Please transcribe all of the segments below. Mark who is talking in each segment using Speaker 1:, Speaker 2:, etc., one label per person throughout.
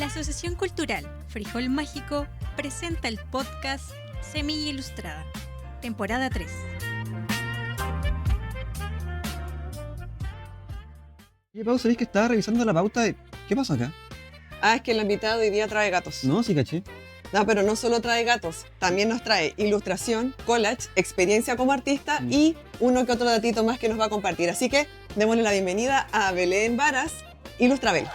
Speaker 1: La Asociación Cultural Frijol Mágico presenta el podcast Semilla Ilustrada, temporada 3.
Speaker 2: Oye, Pau, ¿sabéis que estaba revisando la pauta? ¿Qué pasó acá?
Speaker 3: Ah, es que la invitada de hoy día trae gatos.
Speaker 2: No, sí caché.
Speaker 3: No, pero no solo trae gatos, también nos trae ilustración, collage, experiencia como artista y uno que otro datito más que nos va a compartir. Así que démosle la bienvenida a Belén Varas, Ilustrabel.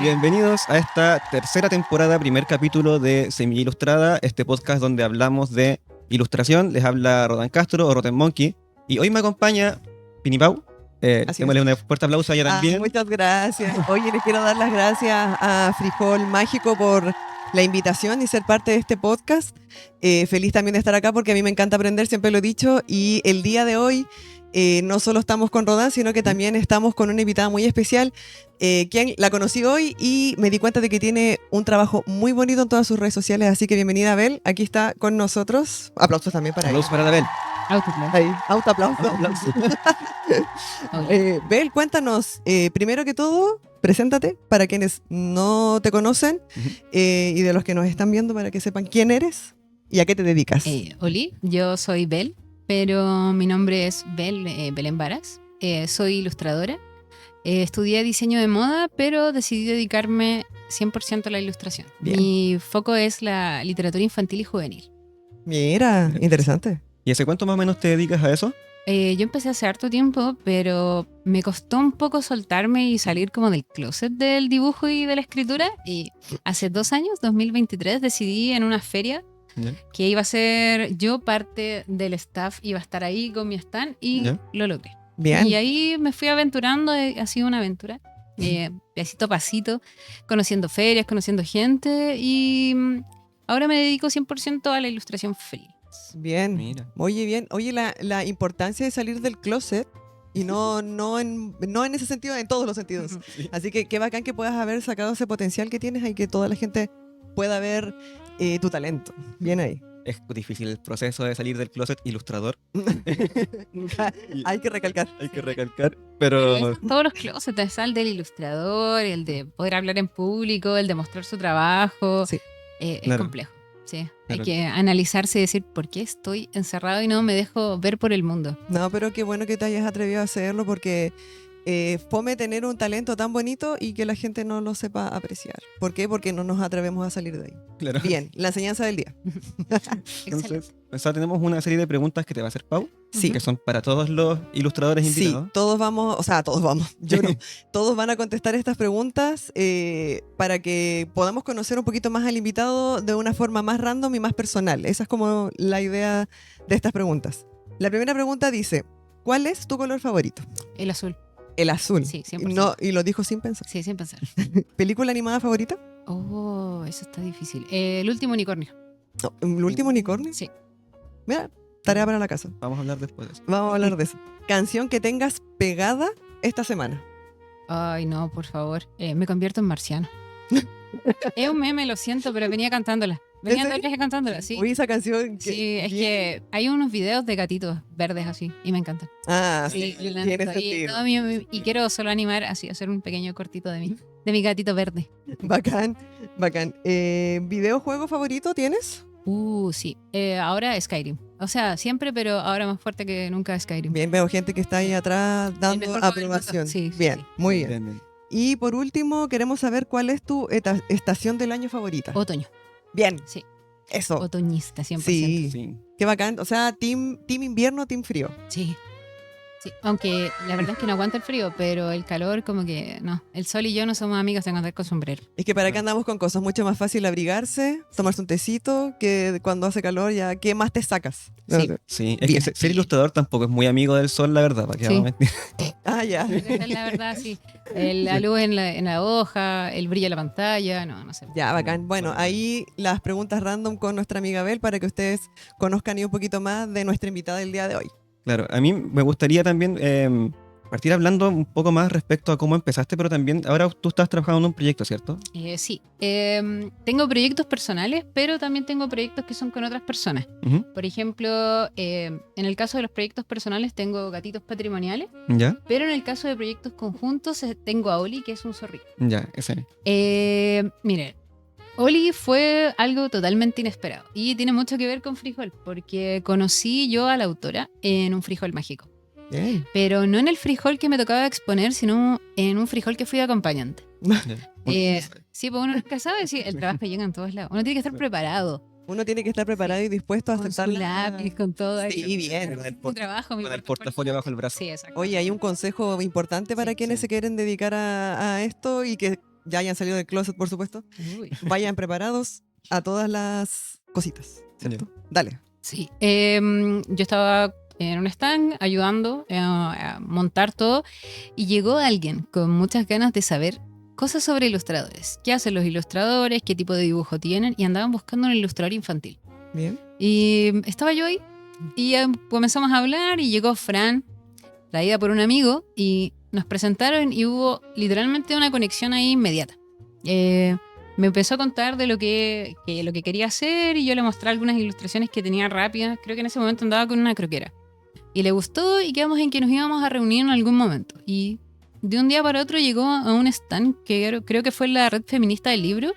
Speaker 2: Bienvenidos a esta tercera temporada, primer capítulo de Semilla Ilustrada, este podcast donde hablamos de ilustración. Les habla Rodan Castro o Rotten Monkey. Y hoy me acompaña Pini Pau. Démosle un fuerte aplauso a ella también.
Speaker 3: Muchas gracias. Oye, les quiero dar las gracias a Frijol Mágico por la invitación y ser parte de este podcast. Feliz también de estar acá porque a mí me encanta aprender, siempre lo he dicho. Y el día de hoy no solo estamos con Rodan, sino que también estamos con una invitada muy especial, quien la conocí hoy y me di cuenta de que tiene un trabajo muy bonito en todas sus redes sociales. Así que bienvenida, Bel. Aquí está con nosotros. Aplausos también para ella.
Speaker 2: Aplausos para la Bel.
Speaker 3: Ahí, autoaplauso. Bel, cuéntanos, primero que todo, preséntate para quienes no te conocen y de los que nos están viendo para que sepan quién eres y a qué te dedicas.
Speaker 4: Oli, yo soy Bel, pero mi nombre es Belén Varas. Soy ilustradora. Estudié diseño de moda, pero decidí dedicarme 100% a la ilustración.
Speaker 3: Bien.
Speaker 4: Mi foco es la literatura infantil y juvenil.
Speaker 3: Mira, interesante.
Speaker 2: ¿Y hace cuánto más o menos te dedicas a eso?
Speaker 4: Yo empecé hace harto tiempo, pero me costó un poco soltarme y salir como del closet del dibujo y de la escritura. Y hace 2 años, 2023, decidí en una feria
Speaker 2: ¿Ya?
Speaker 4: que iba a ser yo parte del staff, iba a estar ahí con mi stand y
Speaker 2: ¿Ya?
Speaker 4: lo logré.
Speaker 3: Bien.
Speaker 4: Y ahí me fui aventurando, ha sido una aventura, pasito a pasito, conociendo ferias, conociendo gente y ahora me dedico 100% a la ilustración free.
Speaker 3: Bien.
Speaker 2: Mira.
Speaker 3: Oye, bien. Oye, la importancia de salir del closet y no en ese sentido, en todos los sentidos.
Speaker 2: Sí.
Speaker 3: Así que qué bacán que puedas haber sacado ese potencial que tienes y que toda la gente pueda ver tu talento. Bien ahí.
Speaker 2: Es difícil el proceso de salir del closet ilustrador.
Speaker 3: Hay que recalcar.
Speaker 2: Hay que recalcar. Pero
Speaker 4: Todos los closets, está el del ilustrador, el de poder hablar en público, el de mostrar su trabajo.
Speaker 3: Sí.
Speaker 4: Es
Speaker 2: Claro.
Speaker 4: complejo. Sí.
Speaker 2: Claro.
Speaker 4: Hay que analizarse y decir por qué estoy encerrado y no me dejo ver por el mundo.
Speaker 3: No, pero qué bueno que te hayas atrevido a hacerlo porque fome tener un talento tan bonito y que la gente no lo sepa apreciar. ¿Por qué? Porque no nos atrevemos a salir de ahí.
Speaker 2: claro.
Speaker 3: Bien, la enseñanza del día.
Speaker 2: Entonces, o sea, tenemos una serie de preguntas que te va a hacer Pau,
Speaker 3: Sí.
Speaker 2: que son para todos los ilustradores
Speaker 3: Sí,
Speaker 2: invitados.
Speaker 3: todos vamos, o sea, todos vamos, yo no, todos van a contestar estas preguntas para que podamos conocer un poquito más al invitado de una forma más random y más personal. Esa es como la idea de estas preguntas. La primera pregunta dice, ¿cuál es tu color favorito?
Speaker 4: El azul.
Speaker 3: El azul.
Speaker 4: Sí, 100%.
Speaker 3: No, y lo dijo sin pensar.
Speaker 4: Sí, sin pensar.
Speaker 3: ¿Película animada favorita?
Speaker 4: Oh, eso está difícil. El último unicornio.
Speaker 3: No, ¿El último unicornio?
Speaker 4: Sí.
Speaker 3: Mira, tarea para la casa.
Speaker 2: Vamos a hablar después de eso.
Speaker 3: Vamos a hablar de eso. Canción que tengas pegada esta semana.
Speaker 4: Ay, no, por favor. Me convierto en marciano. Es un meme, lo siento, pero venía cantándola. Venía
Speaker 3: ¿En
Speaker 4: en el viaje cantándola, sí.
Speaker 3: Oye, esa canción.
Speaker 4: Sí, es que hay unos videos de gatitos verdes así y me encantan.
Speaker 3: Ah, sí,
Speaker 4: Sí, la
Speaker 3: tiene
Speaker 4: neta, y,
Speaker 3: sentido.
Speaker 4: y quiero solo animar así, hacer un pequeño cortito de mi gatito verde.
Speaker 3: Bacán, bacán. ¿Videojuego favorito tienes?
Speaker 4: Sí. Ahora Skyrim. O sea, siempre, pero ahora más fuerte que nunca Skyrim.
Speaker 3: Bien, veo gente que está ahí atrás dando
Speaker 4: mejor juego del mundo.
Speaker 3: aprobación.
Speaker 4: Sí, sí,
Speaker 3: bien,
Speaker 4: sí.
Speaker 3: muy bien.
Speaker 2: Bien, bien.
Speaker 3: Y por último, queremos saber cuál es tu estación del año favorita.
Speaker 4: Otoño.
Speaker 3: Bien,
Speaker 4: Sí.
Speaker 3: eso.
Speaker 4: Otoñista, 100%.
Speaker 3: Sí,
Speaker 2: Sí.
Speaker 3: qué bacán. O sea, team invierno, team frío.
Speaker 4: Sí. Sí, aunque la verdad es que no aguanta el frío, pero el calor como que no. El sol y yo no somos amigos de andar con sombrero.
Speaker 3: Es que para acá andamos con cosas mucho más fácil abrigarse, tomarse un tecito, que cuando hace calor ya, ¿qué más te sacas?
Speaker 4: Sí.
Speaker 2: Sí, es
Speaker 3: Bien.
Speaker 2: que ser ilustrador tampoco es muy amigo del sol, la verdad, para que
Speaker 4: Sí.
Speaker 2: vamos a mentir.
Speaker 3: Ah, ya.
Speaker 4: Esa es la verdad, sí. La luz en la hoja, el brillo de la pantalla, no sé.
Speaker 3: Ya, bacán. Bueno, ahí las preguntas random con nuestra amiga Bel para que ustedes conozcan y un poquito más de nuestra invitada del día de hoy.
Speaker 2: Claro, a mí me gustaría también partir hablando un poco más respecto a cómo empezaste, pero también ahora tú estás trabajando en un proyecto, ¿cierto?
Speaker 4: Sí, tengo proyectos personales, pero también tengo proyectos que son con otras personas.
Speaker 2: Ujú.
Speaker 4: Por ejemplo, en el caso de los proyectos personales tengo gatitos patrimoniales,
Speaker 2: ¿Ya?
Speaker 4: pero en el caso de proyectos conjuntos tengo a Oli, que es un zorrito.
Speaker 2: Ya, ese.
Speaker 4: Miren, Oli fue algo totalmente inesperado y tiene mucho que ver con Frijol, porque conocí yo a la autora en un Frijol mágico.
Speaker 3: Bien.
Speaker 4: Pero no en el Frijol que me tocaba exponer, sino en un Frijol que fui acompañante. Sí, pues uno nunca sabe si el trabajo llega en todos lados. Uno tiene que estar preparado.
Speaker 3: Uno tiene que estar preparado y dispuesto a
Speaker 4: Con
Speaker 3: aceptar
Speaker 4: su lápiz, con todo ahí.
Speaker 3: Sí, bien.
Speaker 4: Mi trabajo, mi
Speaker 2: Con el portafolio bajo el brazo.
Speaker 4: Sí, exacto.
Speaker 3: Oye, hay un consejo importante para
Speaker 4: Sí,
Speaker 3: quienes
Speaker 2: sí.
Speaker 3: se quieren dedicar a esto y que ya hayan salido del closet, por supuesto.
Speaker 4: Uy.
Speaker 3: Vayan preparados a todas las cositas, ¿cierto? Dale.
Speaker 4: Sí. Yo estaba en un stand ayudando a montar todo y llegó alguien con muchas ganas de saber cosas sobre ilustradores. ¿Qué hacen los ilustradores? ¿Qué tipo de dibujo tienen? Y andaban buscando un ilustrador infantil.
Speaker 3: Bien.
Speaker 4: Y estaba yo ahí y comenzamos a hablar y llegó Fran, traída por un amigo, y nos presentaron y hubo literalmente una conexión ahí inmediata. Me empezó a contar de lo que quería hacer y yo le mostré algunas ilustraciones que tenía rápidas. Creo que en ese momento andaba con una croquera. Y le gustó y quedamos en que nos íbamos a reunir en algún momento. Y de un día para otro llegó a un stand que creo que fue la Red Feminista del Libro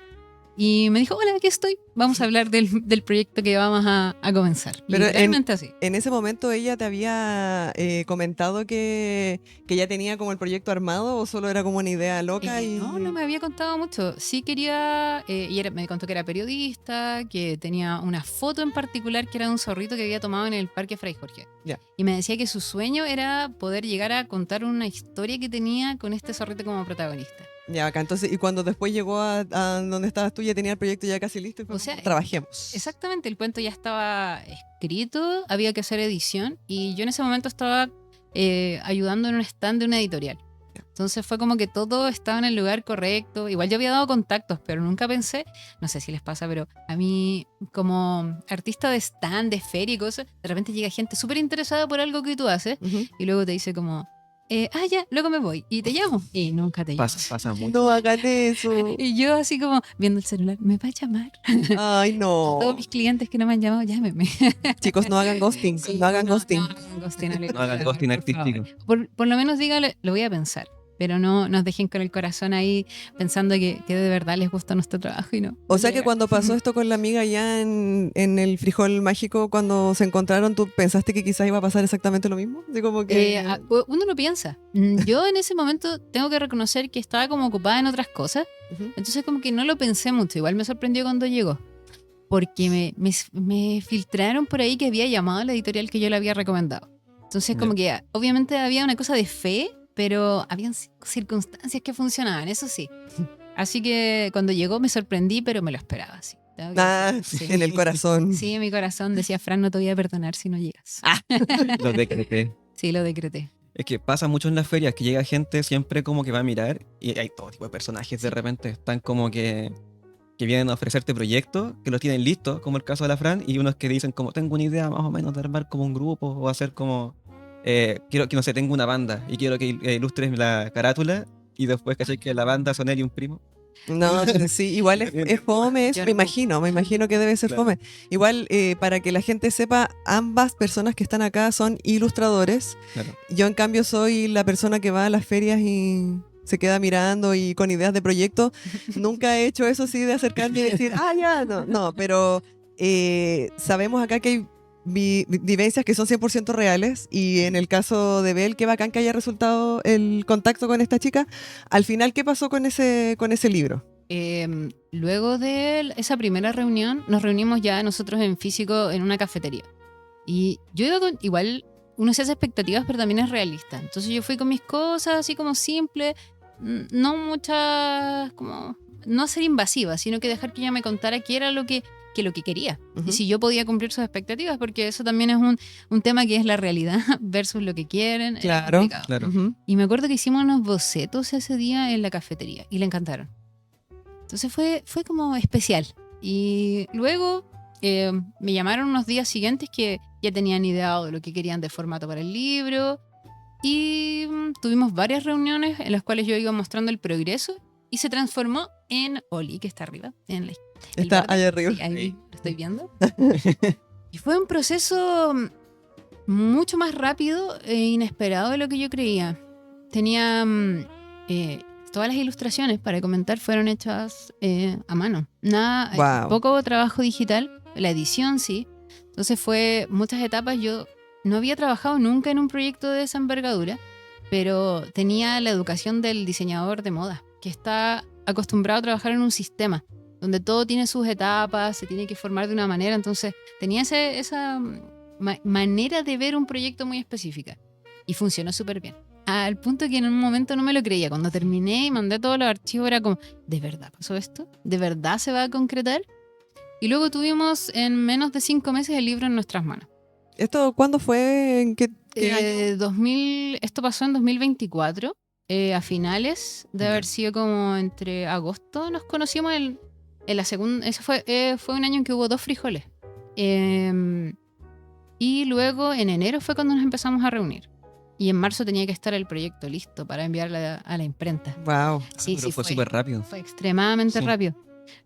Speaker 4: y me dijo, hola, aquí estoy. Vamos a hablar del proyecto que vamos a comenzar.
Speaker 3: Pero
Speaker 4: Literalmente así.
Speaker 3: En ese momento ella te había comentado que ya tenía como el proyecto armado o solo era como una idea loca y...
Speaker 4: No me había contado mucho. Sí quería, me contó que era periodista, que tenía una foto en particular que era de un zorrito que había tomado en el Parque Fray Jorge.
Speaker 3: Ya.
Speaker 4: Y me decía que su sueño era poder llegar a contar una historia que tenía con este zorrito como protagonista.
Speaker 3: Ya, acá. Entonces, y cuando después llegó a donde estabas tú, ya tenía el proyecto ya casi listo y fue
Speaker 4: O sea,
Speaker 3: como, trabajemos.
Speaker 4: Exactamente, el cuento ya estaba escrito, había que hacer edición y yo en ese momento estaba ayudando en un stand de una editorial. Entonces fue como que todo estaba en el lugar correcto. Igual yo había dado contactos, pero nunca pensé, no sé si les pasa, pero a mí como artista de stand, de feria y cosas, de repente llega gente súper interesada por algo que tú haces
Speaker 3: Ujú.
Speaker 4: y luego te dice como, ya, luego me voy y te llamo. Y nunca te llamo.
Speaker 2: Pasa mucho.
Speaker 3: No hagan eso.
Speaker 4: Y yo así como viendo el celular, ¿me va a llamar?
Speaker 3: Ay, no.
Speaker 4: Todos mis clientes que no me han llamado, llámenme.
Speaker 3: Chicos, no hagan ghosting.
Speaker 4: Sí,
Speaker 3: no hagan ghosting.
Speaker 4: No hagan ghosting, Ale,
Speaker 2: No hagan
Speaker 4: por
Speaker 2: ghosting
Speaker 4: favor.
Speaker 2: artístico.
Speaker 4: Por lo menos dígale, lo voy a pensar. Pero no nos dejen con el corazón ahí pensando que de verdad les gusta nuestro trabajo y no.
Speaker 3: O sea que
Speaker 4: llega.
Speaker 3: cuando pasó esto con la amiga ya en el Frijol Mágico, cuando se encontraron, ¿tú pensaste que quizás iba a pasar exactamente lo mismo? Así como que...
Speaker 4: Uno lo piensa. Yo en ese momento tengo que reconocer que estaba como ocupada en otras cosas.
Speaker 3: Ujú.
Speaker 4: Entonces como que no lo pensé mucho. Igual me sorprendió cuando llegó. Porque me filtraron por ahí que había llamado a la editorial que yo le había recomendado. Entonces como que obviamente había una cosa de fe, pero habían circunstancias que funcionaban, eso sí. Así que cuando llegó me sorprendí, pero me lo esperaba, sí. Tengo que
Speaker 3: Ah,
Speaker 4: decir, sí.
Speaker 3: en el corazón.
Speaker 4: Sí, en mi corazón decía, Fran, no te voy a perdonar si no llegas.
Speaker 2: Lo decreté.
Speaker 4: Sí, lo decreté.
Speaker 2: Es que pasa mucho en las ferias que llega gente siempre como que va a mirar y hay todo tipo de personajes de repente. Están como que vienen a ofrecerte proyectos, que los tienen listos, como el caso de la Fran, y unos que dicen como tengo una idea más o menos de armar como un grupo o hacer como... quiero que no sé, tengo una banda y quiero que ilustres la carátula y después que la banda son él y un primo.
Speaker 3: No, sí, igual es fome eso,
Speaker 4: Yo
Speaker 3: me
Speaker 4: no.
Speaker 3: imagino que debe ser
Speaker 2: Claro.
Speaker 3: fome. Igual, para que la gente sepa, ambas personas que están acá son ilustradores.
Speaker 2: Claro.
Speaker 3: Yo, en cambio, soy la persona que va a las ferias y se queda mirando y con ideas de proyecto. Nunca he hecho eso, sí, de acercarme y decir, ya, no, pero sabemos acá que hay vivencias que son 100% reales y en el caso de Bel, qué bacán que haya resultado el contacto con esta chica. Al final, ¿qué pasó con ese libro?
Speaker 4: Luego de esa primera reunión, nos reunimos ya nosotros en físico en una cafetería. Y yo iba con, igual, uno se hace expectativas, pero también es realista. Entonces yo fui con mis cosas así como simple, no muchas, como, no ser invasiva, sino que dejar que ella me contara qué era lo que quería.
Speaker 3: Ujú.
Speaker 4: Y si yo podía cumplir sus expectativas, porque eso también es un tema que es la realidad versus lo que quieren. es
Speaker 3: Claro.
Speaker 4: complicado.
Speaker 2: Claro.
Speaker 3: Ujú.
Speaker 4: Y me acuerdo que hicimos unos bocetos ese día en la cafetería y le encantaron. Entonces fue como especial. Y luego me llamaron unos días siguientes que ya tenían ideado de lo que querían de formato para el libro. y tuvimos varias reuniones en las cuales yo iba mostrando el progreso y se transformó en Oli, que está arriba. En el
Speaker 3: Está
Speaker 4: verde.
Speaker 3: allá arriba.
Speaker 4: Sí, ahí lo estoy viendo. Y fue un proceso mucho más rápido e inesperado de lo que yo creía. Tenía todas las ilustraciones para comentar fueron hechas a mano. Nada,
Speaker 3: Wow.
Speaker 4: poco trabajo digital, la edición sí. Entonces fue muchas etapas. Yo no había trabajado nunca en un proyecto de esa envergadura, pero tenía la educación del diseñador de moda, que está acostumbrado a trabajar en un sistema donde todo tiene sus etapas, se tiene que formar de una manera. Entonces tenía esa manera de ver un proyecto muy específica y funcionó súper bien. Al punto que en un momento no me lo creía. Cuando terminé y mandé todos los archivos era como, ¿de verdad pasó esto? ¿De verdad se va a concretar? Y luego tuvimos en menos de 5 meses el libro en nuestras manos.
Speaker 3: ¿Esto cuándo fue? ¿En qué año?
Speaker 4: Esto pasó en 2024, a finales de haber sido como entre agosto. Nos conocimos en la segunda. Ese fue un año en que hubo 2 frijoles. Y luego en enero fue cuando nos empezamos a reunir. Y en marzo tenía que estar el proyecto listo para enviarla a la imprenta.
Speaker 3: Wow.
Speaker 4: Sí,
Speaker 2: Pero
Speaker 4: sí,
Speaker 2: fue súper rápido.
Speaker 4: Fue extremadamente
Speaker 2: Sí.
Speaker 4: rápido.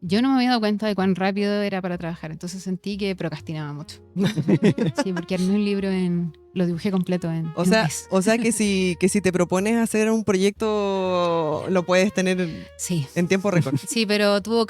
Speaker 4: Yo no me había dado cuenta de cuán rápido era para trabajar, entonces sentí que procrastinaba mucho. Sí, porque armé un libro lo dibujé completo en
Speaker 3: O
Speaker 4: un
Speaker 3: sea,
Speaker 4: mes.
Speaker 3: que si te propones hacer un proyecto, lo puedes tener
Speaker 4: Sí,
Speaker 3: en tiempo récord.
Speaker 4: sí, pero tuvo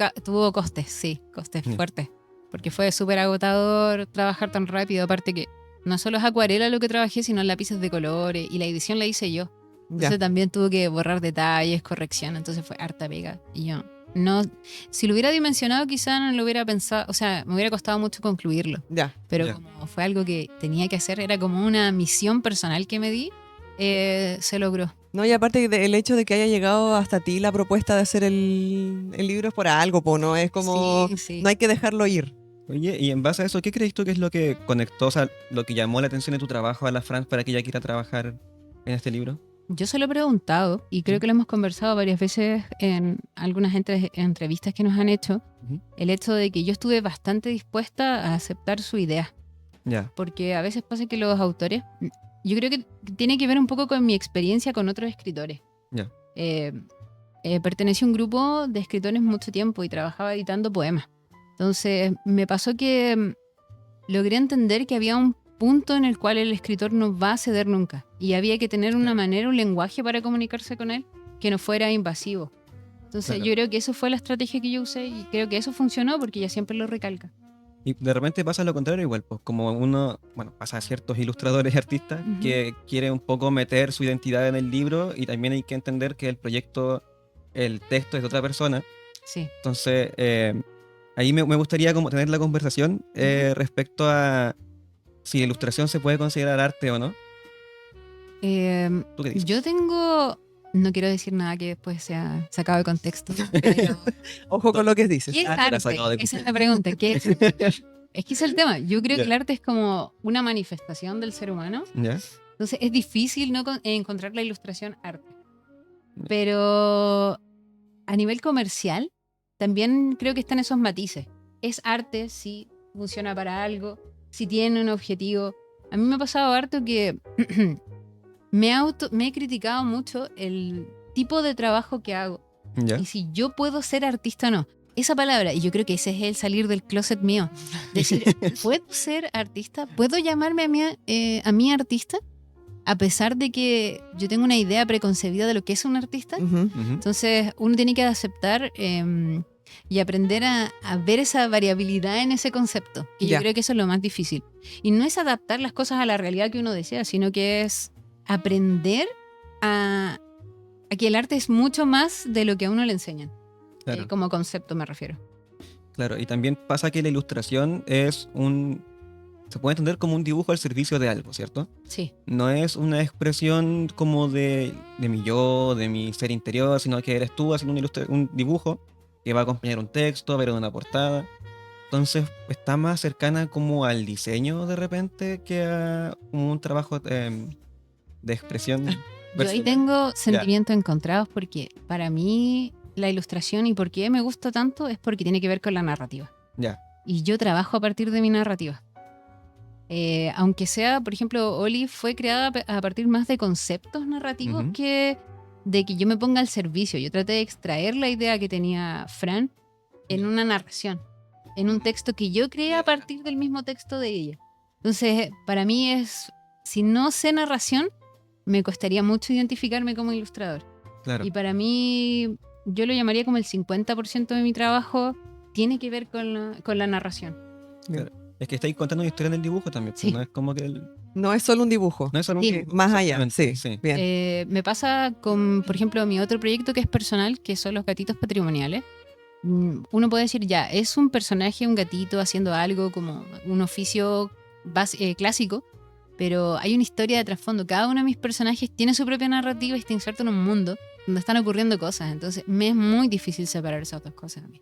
Speaker 4: costes, sí, costes
Speaker 2: Ya.
Speaker 4: fuertes. Porque fue súper agotador trabajar tan rápido. Aparte que no solo es acuarela lo que trabajé, sino lápices de colores. Y la edición la hice yo. Entonces
Speaker 3: Ya.
Speaker 4: también tuve que borrar detalles, corrección. Entonces fue harta pega. Y yo no... Si lo hubiera dimensionado quizá no lo hubiera pensado... O sea, me hubiera costado mucho concluirlo.
Speaker 3: Ya.
Speaker 4: Pero
Speaker 2: Ya.
Speaker 4: como fue algo que tenía que hacer, era como una misión personal que me di, se logró.
Speaker 3: No, y aparte el hecho de que haya llegado hasta ti la propuesta de hacer el libro es por algo, po, ¿no? Es como,
Speaker 4: Sí, sí.
Speaker 3: no hay que dejarlo ir.
Speaker 2: Oye, y en base a eso, ¿qué crees tú que es lo que conectó, o sea, lo que llamó la atención de tu trabajo a la Fran para que ella quiera trabajar en este libro?
Speaker 4: Yo se lo he preguntado y creo que lo hemos conversado varias veces en algunas entrevistas que nos han hecho,
Speaker 2: Ujú.
Speaker 4: el hecho de que yo estuve bastante dispuesta a aceptar su idea,
Speaker 2: Ya,
Speaker 4: porque a veces pasa que los autores, yo creo que tiene que ver un poco con mi experiencia con otros escritores.
Speaker 2: ya.
Speaker 4: Pertenecí a un grupo de escritores mucho tiempo y trabajaba editando poemas. Entonces me pasó que logré entender que había un punto en el cual el escritor no va a ceder nunca y había que tener una manera, un lenguaje para comunicarse con él que no fuera invasivo. Entonces
Speaker 2: Claro.
Speaker 4: yo creo que eso fue la estrategia que yo usé y creo que eso funcionó porque ella siempre lo recalca.
Speaker 2: Y de repente pasa lo contrario igual, pues como uno, bueno, pasa a ciertos ilustradores y artistas
Speaker 4: Ujú.
Speaker 2: que quieren un poco meter su identidad en el libro y también hay que entender que el proyecto, el texto es de otra persona.
Speaker 4: Sí.
Speaker 2: Entonces, ahí me gustaría como tener la conversación respecto a si la ilustración se puede considerar arte o no. ¿Tú qué dices?
Speaker 4: Yo tengo... No quiero decir nada que después sea sacado de contexto. Pero
Speaker 3: Ojo con lo que dices.
Speaker 4: ¿qué es
Speaker 2: Ah, te la
Speaker 4: arte?
Speaker 2: has sacado de
Speaker 4: Esa es la pregunta. ¿Qué es arte? Es que ese es el tema. Yo creo
Speaker 2: Ya.
Speaker 4: que el arte es como una manifestación del ser humano.
Speaker 2: ¿Ya?
Speaker 4: Entonces es difícil no encontrar la ilustración arte. Pero a nivel comercial, también creo que están esos matices. Es arte si funciona para algo, si tiene un objetivo. A mí me ha pasado harto que me he criticado mucho el tipo de trabajo que hago.
Speaker 2: ¿Ya?
Speaker 4: Y si yo puedo ser artista o no. Esa palabra, y yo creo que ese es el salir del closet mío. Decir, ¿puedo ser artista? ¿Puedo llamarme a mí artista? A pesar de que yo tengo una idea preconcebida de lo que es un artista.
Speaker 3: Ujú.
Speaker 2: Ujú.
Speaker 4: Entonces uno tiene que aceptar y aprender a ver esa variabilidad en ese concepto. Que
Speaker 3: Ya.
Speaker 4: yo creo que eso es lo más difícil. Y no es adaptar las cosas a la realidad que uno desea, sino que es aprender a que el arte es mucho más de lo que a uno le enseñan.
Speaker 2: Claro.
Speaker 4: Como concepto me refiero.
Speaker 2: Claro, y también pasa que la ilustración es se puede entender como un dibujo al servicio de algo, ¿cierto?
Speaker 4: Sí.
Speaker 2: No es una expresión como de mi yo, de mi ser interior, sino que eres tú haciendo un dibujo que va a acompañar un texto, va a haber una portada. Entonces está más cercana como al diseño de repente que a como un trabajo de expresión.
Speaker 4: Yo ahí
Speaker 2: personal.
Speaker 4: tengo sentimientos encontrados porque para mí la ilustración y por qué me gusta tanto es porque tiene que ver con la narrativa.
Speaker 2: Ya,
Speaker 4: Y yo trabajo a partir de mi narrativa. Aunque sea, por ejemplo, Oli fue creada a partir más de conceptos narrativos
Speaker 2: Ujú.
Speaker 4: que de que yo me ponga al servicio. Yo traté de extraer la idea que tenía Fran en una narración, en un texto que yo creé a partir del mismo texto de ella. Entonces, para mí si no sé narración, me costaría mucho identificarme como ilustrador.
Speaker 2: Claro.
Speaker 4: Y para mí, yo lo llamaría como el 50% de mi trabajo tiene que ver con la narración.
Speaker 2: Es que estáis contando una historia en el dibujo también.
Speaker 4: Sí.
Speaker 2: No es como que
Speaker 3: No es solo un dibujo.
Speaker 2: no es solo un
Speaker 4: Sí.
Speaker 2: dibujo,
Speaker 3: Más allá,
Speaker 2: exactamente,
Speaker 3: sí. Bien.
Speaker 4: Me pasa con, por ejemplo, mi otro proyecto que es personal, que son los gatitos patrimoniales. Uno puede decir, ya, es un personaje, un gatito haciendo algo como un oficio clásico, pero hay una historia de trasfondo. Cada uno de mis personajes tiene su propia narrativa y está inserto en un mundo donde están ocurriendo cosas. Entonces, me es muy difícil separar esas dos cosas a mí.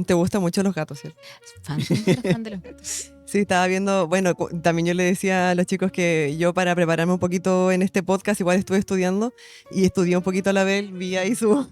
Speaker 3: Te gustan mucho los gatos, ¿cierto?
Speaker 4: Fan de los gatos.
Speaker 3: Sí, estaba viendo, bueno, también yo le decía a los chicos que yo para prepararme un poquito en este podcast igual estuve estudiando y estudié un poquito a la vez, vi ahí su...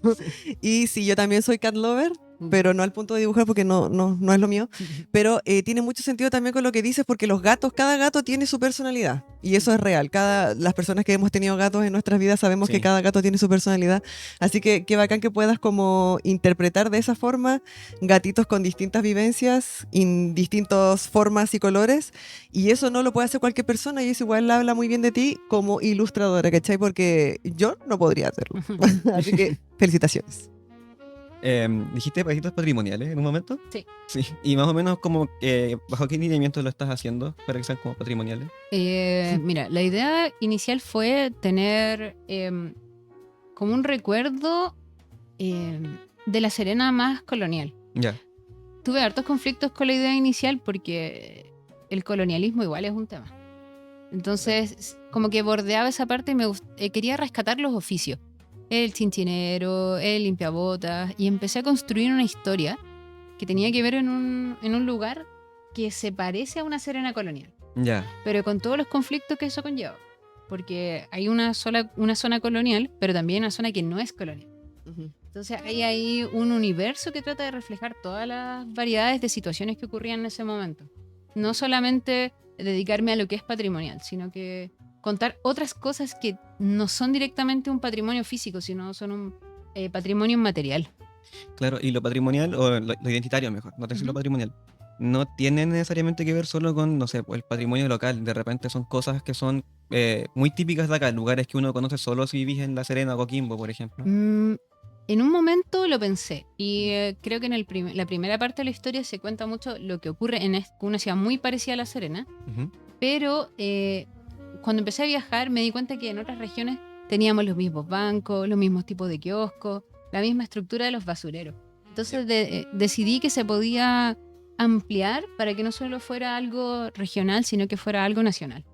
Speaker 3: Y sí, yo también soy cat lover, pero no al punto de dibujar porque no es lo mío, pero tiene mucho sentido también con lo que dices porque los gatos, cada gato tiene su personalidad y eso es real. Las personas que hemos tenido gatos en nuestras vidas sabemos
Speaker 2: Sí.
Speaker 3: que cada gato tiene su personalidad, así que qué bacán que puedas como interpretar de esa forma gatitos con distintas vivencias, en distintas formas y colores, y eso no lo puede hacer cualquier persona y eso igual habla muy bien de ti como ilustradora, ¿cachai? Porque yo no podría hacerlo. Así que felicitaciones.
Speaker 2: Dijiste gatitos patrimoniales en un momento.
Speaker 4: Sí.
Speaker 2: Sí. Y más o menos como bajo qué lineamiento lo estás haciendo para que sean como patrimoniales.
Speaker 4: Mira, la idea inicial fue tener como un recuerdo de La Serena más colonial.
Speaker 2: Ya.
Speaker 4: Tuve hartos conflictos con la idea inicial porque el colonialismo igual es un tema. Entonces, como que bordeaba esa parte y quería rescatar los oficios. El chinchonero, el limpiabotas, y empecé a construir una historia que tenía que ver en un lugar que se parece a una Serena colonial,
Speaker 2: Ya.
Speaker 4: pero con todos los conflictos que eso conlleva. Porque hay una zona colonial, pero también una zona que no es colonial. Entonces hay ahí un universo que trata de reflejar todas las variedades de situaciones que ocurrían en ese momento. No solamente dedicarme a lo que es patrimonial, sino que contar otras cosas que no son directamente un patrimonio físico, sino son un patrimonio inmaterial.
Speaker 2: Claro, y lo patrimonial, o lo identitario mejor, no te decir lo
Speaker 4: Ujú.
Speaker 2: patrimonial, no tiene necesariamente que ver solo con, no sé, pues, el patrimonio local. De repente son cosas que son muy típicas de acá, lugares que uno conoce solo si vivís en La Serena o Coquimbo, por ejemplo.
Speaker 4: En un momento lo pensé y creo que en la primera parte de la historia se cuenta mucho lo que ocurre en una ciudad muy parecida a La Serena,
Speaker 2: Ujú.
Speaker 4: pero cuando empecé a viajar me di cuenta que en otras regiones teníamos los mismos bancos, los mismos tipos de kioscos, la misma estructura de los basureros. Entonces decidí que se podía ampliar para que no solo fuera algo regional, sino que fuera algo nacional.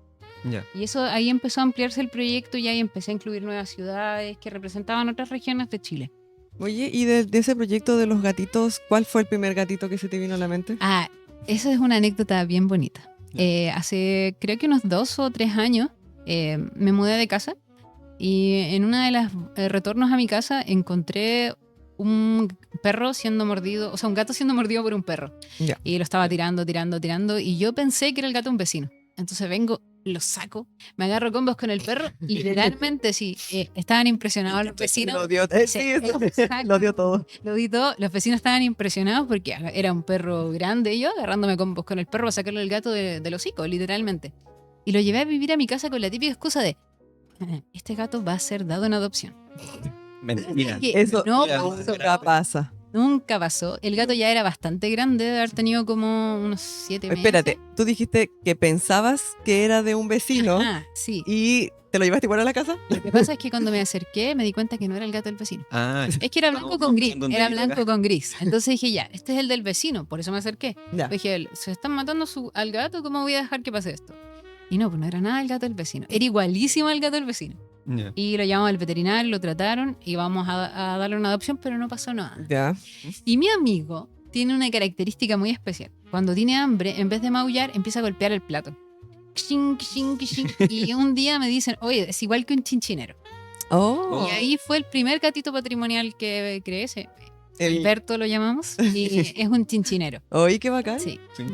Speaker 2: Ya.
Speaker 4: Y eso ahí empezó a ampliarse el proyecto y ahí empecé a incluir nuevas ciudades que representaban otras regiones de Chile.
Speaker 3: Oye, y de ese proyecto de los gatitos, ¿cuál fue el primer gatito que se te vino a la mente?
Speaker 4: Ah, esa es una anécdota bien bonita. Hace creo que unos 2 o 3 años me mudé de casa y en una de las retornos a mi casa encontré un perro siendo mordido, o sea, un gato siendo mordido por un perro.
Speaker 3: Ya.
Speaker 4: Y lo estaba tirando y yo pensé que era el gato de un vecino. Entonces vengo, lo saco, me agarro combos con el perro y literalmente sí, estaban impresionados los vecinos.
Speaker 3: Lo dio,
Speaker 4: Sí,
Speaker 3: sí, eso,
Speaker 4: exacto.
Speaker 3: lo dio todo.
Speaker 4: Lo di todo, los vecinos estaban impresionados porque era un perro grande y yo agarrándome combos con el perro a sacarle el gato del hocico, literalmente. Y lo llevé a vivir a mi casa con la típica excusa de este gato va a ser dado en adopción.
Speaker 2: Mentira.
Speaker 4: Que
Speaker 3: Eso
Speaker 4: no
Speaker 2: mira,
Speaker 4: pasó.
Speaker 3: nunca pasa.
Speaker 4: Nunca pasó. El gato ya era bastante grande, de haber tenido como unos 7 meses.
Speaker 3: Espérate, tú dijiste que pensabas que era de un vecino
Speaker 4: Ah, sí.
Speaker 3: y te lo llevaste igual a la casa.
Speaker 4: Lo que pasa es que cuando me acerqué me di cuenta que no era el gato del vecino.
Speaker 2: Ah,
Speaker 4: Es que era blanco
Speaker 2: Estamos
Speaker 4: con gris.
Speaker 2: buscando un
Speaker 4: Era
Speaker 2: delito
Speaker 4: blanco
Speaker 2: acá.
Speaker 4: con gris. Entonces dije, ya, este es el del vecino. Por eso me acerqué.
Speaker 3: Ya.
Speaker 4: Dije, se están matando al gato, ¿cómo voy a dejar que pase esto? Y no, pues no era nada el gato del vecino. Era igualísimo al gato del vecino.
Speaker 2: ya.
Speaker 4: Y lo llamamos al veterinario, lo trataron y vamos a darle una adopción, pero no pasó nada.
Speaker 3: Ya.
Speaker 4: Y mi amigo tiene una característica muy especial. Cuando tiene hambre, en vez de maullar, empieza a golpear el plato. Kshing, kshing, kshing. Y un día me dicen, oye, es igual que un chinchinero.
Speaker 3: Oh.
Speaker 4: Y ahí fue el primer gatito patrimonial que creé. Se Alberto lo llamamos, y es un chinchinero.
Speaker 3: Oye, qué bacán.
Speaker 4: Sí,
Speaker 2: Sí.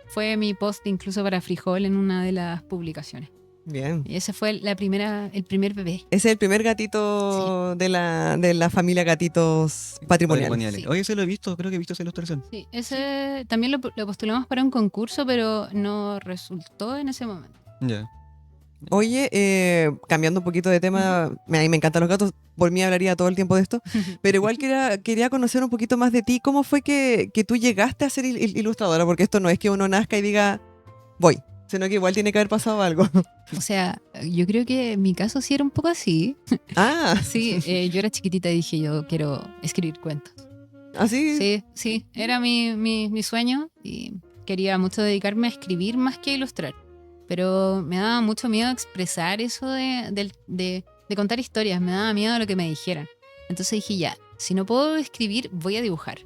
Speaker 4: fue mi post incluso para Frijol en una de las publicaciones.
Speaker 3: Bien.
Speaker 4: Y ese fue el primer bebé.
Speaker 3: Ese es el primer gatito de la familia gatitos patrimoniales.
Speaker 4: Sí.
Speaker 2: Oye, ese lo he visto, creo que he visto esa ilustración.
Speaker 4: Sí, ese también lo postulamos para un concurso, pero no resultó en ese momento.
Speaker 2: Ya.
Speaker 3: Oye, cambiando un poquito de tema, a mí me encantan los gatos, por mí hablaría todo el tiempo de esto, pero igual quería conocer un poquito más de ti. ¿Cómo fue que tú llegaste a ser ilustradora? Porque esto no es que uno nazca y diga, voy, sino que igual tiene que haber pasado algo.
Speaker 4: O sea, yo creo que en mi caso sí era un poco así.
Speaker 3: Ah,
Speaker 4: Sí, yo era chiquitita y dije, yo quiero escribir cuentos.
Speaker 3: así.
Speaker 4: Sí, era mi sueño y quería mucho dedicarme a escribir más que a ilustrar. Pero me daba mucho miedo expresar eso de contar historias, me daba miedo lo que me dijeran. Entonces dije, ya, si no puedo escribir, voy a dibujar.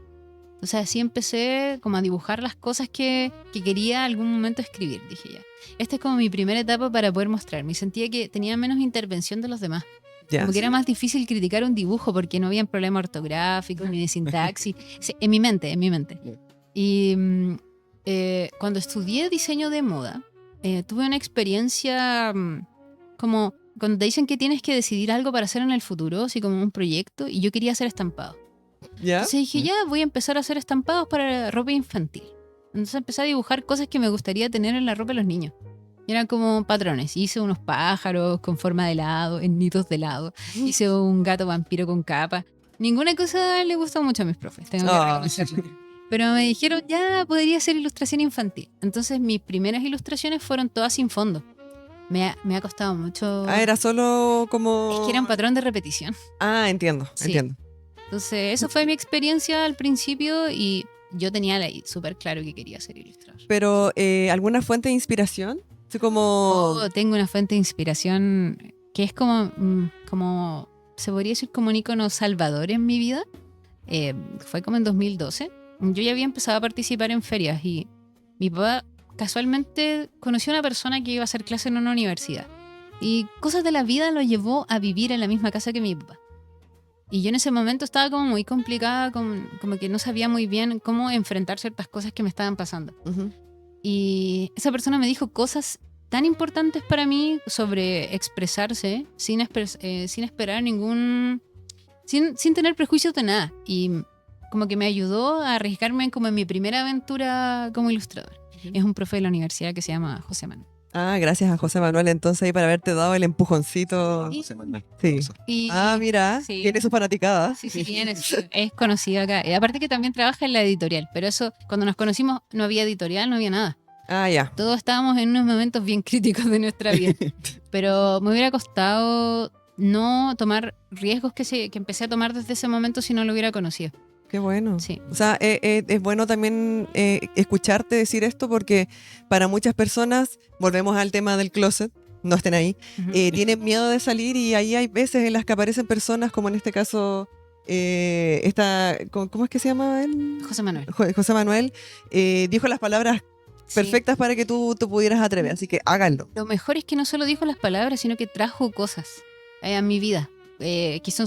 Speaker 4: Entonces así empecé como a dibujar las cosas que quería algún momento escribir. Dije, ya, esta es como mi primera etapa para poder mostrarme. Y sentía que tenía menos intervención de los demás.
Speaker 3: Ya.
Speaker 4: Como que era más difícil criticar un dibujo porque no había problema ortográfico ni de sintaxis. Sí, en mi mente. Y cuando estudié diseño de moda, tuve una experiencia como cuando te dicen que tienes que decidir algo para hacer en el futuro, así como un proyecto, y yo quería hacer estampados.
Speaker 3: ¿Ya?
Speaker 4: Entonces dije, ya, voy a empezar a hacer estampados para ropa infantil. Entonces empecé a dibujar cosas que me gustaría tener en la ropa de los niños. Y eran como patrones. Hice unos pájaros con forma de helado, en nidos de helado. Hice un gato vampiro con capa. Ninguna cosa le gustó mucho a mis profes, tengo que reconocerlo. Pero me dijeron, ya, podría ser ilustración infantil. Entonces mis primeras ilustraciones fueron todas sin fondo. Me ha costado mucho.
Speaker 3: Ah, era solo como...
Speaker 4: Es que era un patrón de repetición.
Speaker 3: Ah, entiendo,
Speaker 4: Sí.
Speaker 3: entiendo.
Speaker 4: Entonces, eso fue mi experiencia al principio y yo tenía súper claro que quería ser ilustrador.
Speaker 3: Pero, ¿alguna fuente de inspiración? Así como...
Speaker 4: Oh, tengo una fuente de inspiración que es como se podría decir como un ícono salvador en mi vida. Fue como en 2012. Yo ya había empezado a participar en ferias y mi papá casualmente conoció a una persona que iba a hacer clase en una universidad. Y cosas de la vida lo llevó a vivir en la misma casa que mi papá. Y yo en ese momento estaba como muy complicada, como que no sabía muy bien cómo enfrentar ciertas cosas que me estaban pasando.
Speaker 3: Ujú.
Speaker 4: Y esa persona me dijo cosas tan importantes para mí sobre expresarse sin esperar sin tener prejuicios de nada. Y como que me ayudó a arriesgarme como en mi primera aventura como ilustrador. Es un profe de la universidad que se llama José Manuel.
Speaker 3: Ah, gracias a José Manuel entonces ahí para haberte dado el empujoncito.
Speaker 4: Sí.
Speaker 3: Sí.
Speaker 2: Eso.
Speaker 4: Y,
Speaker 3: Ah, mira,
Speaker 4: sí.
Speaker 3: tiene sus fanaticadas.
Speaker 4: Sí, es conocido acá. Y aparte que también trabaja en la editorial, pero eso, cuando nos conocimos no había editorial, no había nada.
Speaker 3: Ah, ya.
Speaker 4: Todos estábamos en unos momentos bien críticos de nuestra vida. Pero me hubiera costado no tomar riesgos que empecé a tomar desde ese momento si no lo hubiera conocido.
Speaker 3: Qué bueno.
Speaker 4: Sí.
Speaker 3: O sea, es bueno también escucharte decir esto porque para muchas personas, volvemos al tema del closet, no estén ahí,
Speaker 4: Ujú.
Speaker 3: tienen miedo de salir y ahí hay veces en las que aparecen personas como en este caso, ¿cómo es que se llama él?
Speaker 4: José Manuel.
Speaker 3: José Manuel, dijo las palabras
Speaker 4: Sí.
Speaker 3: perfectas para que tú pudieras atrever, así que háganlo.
Speaker 4: Lo mejor es que no solo dijo las palabras, sino que trajo cosas a mi vida que son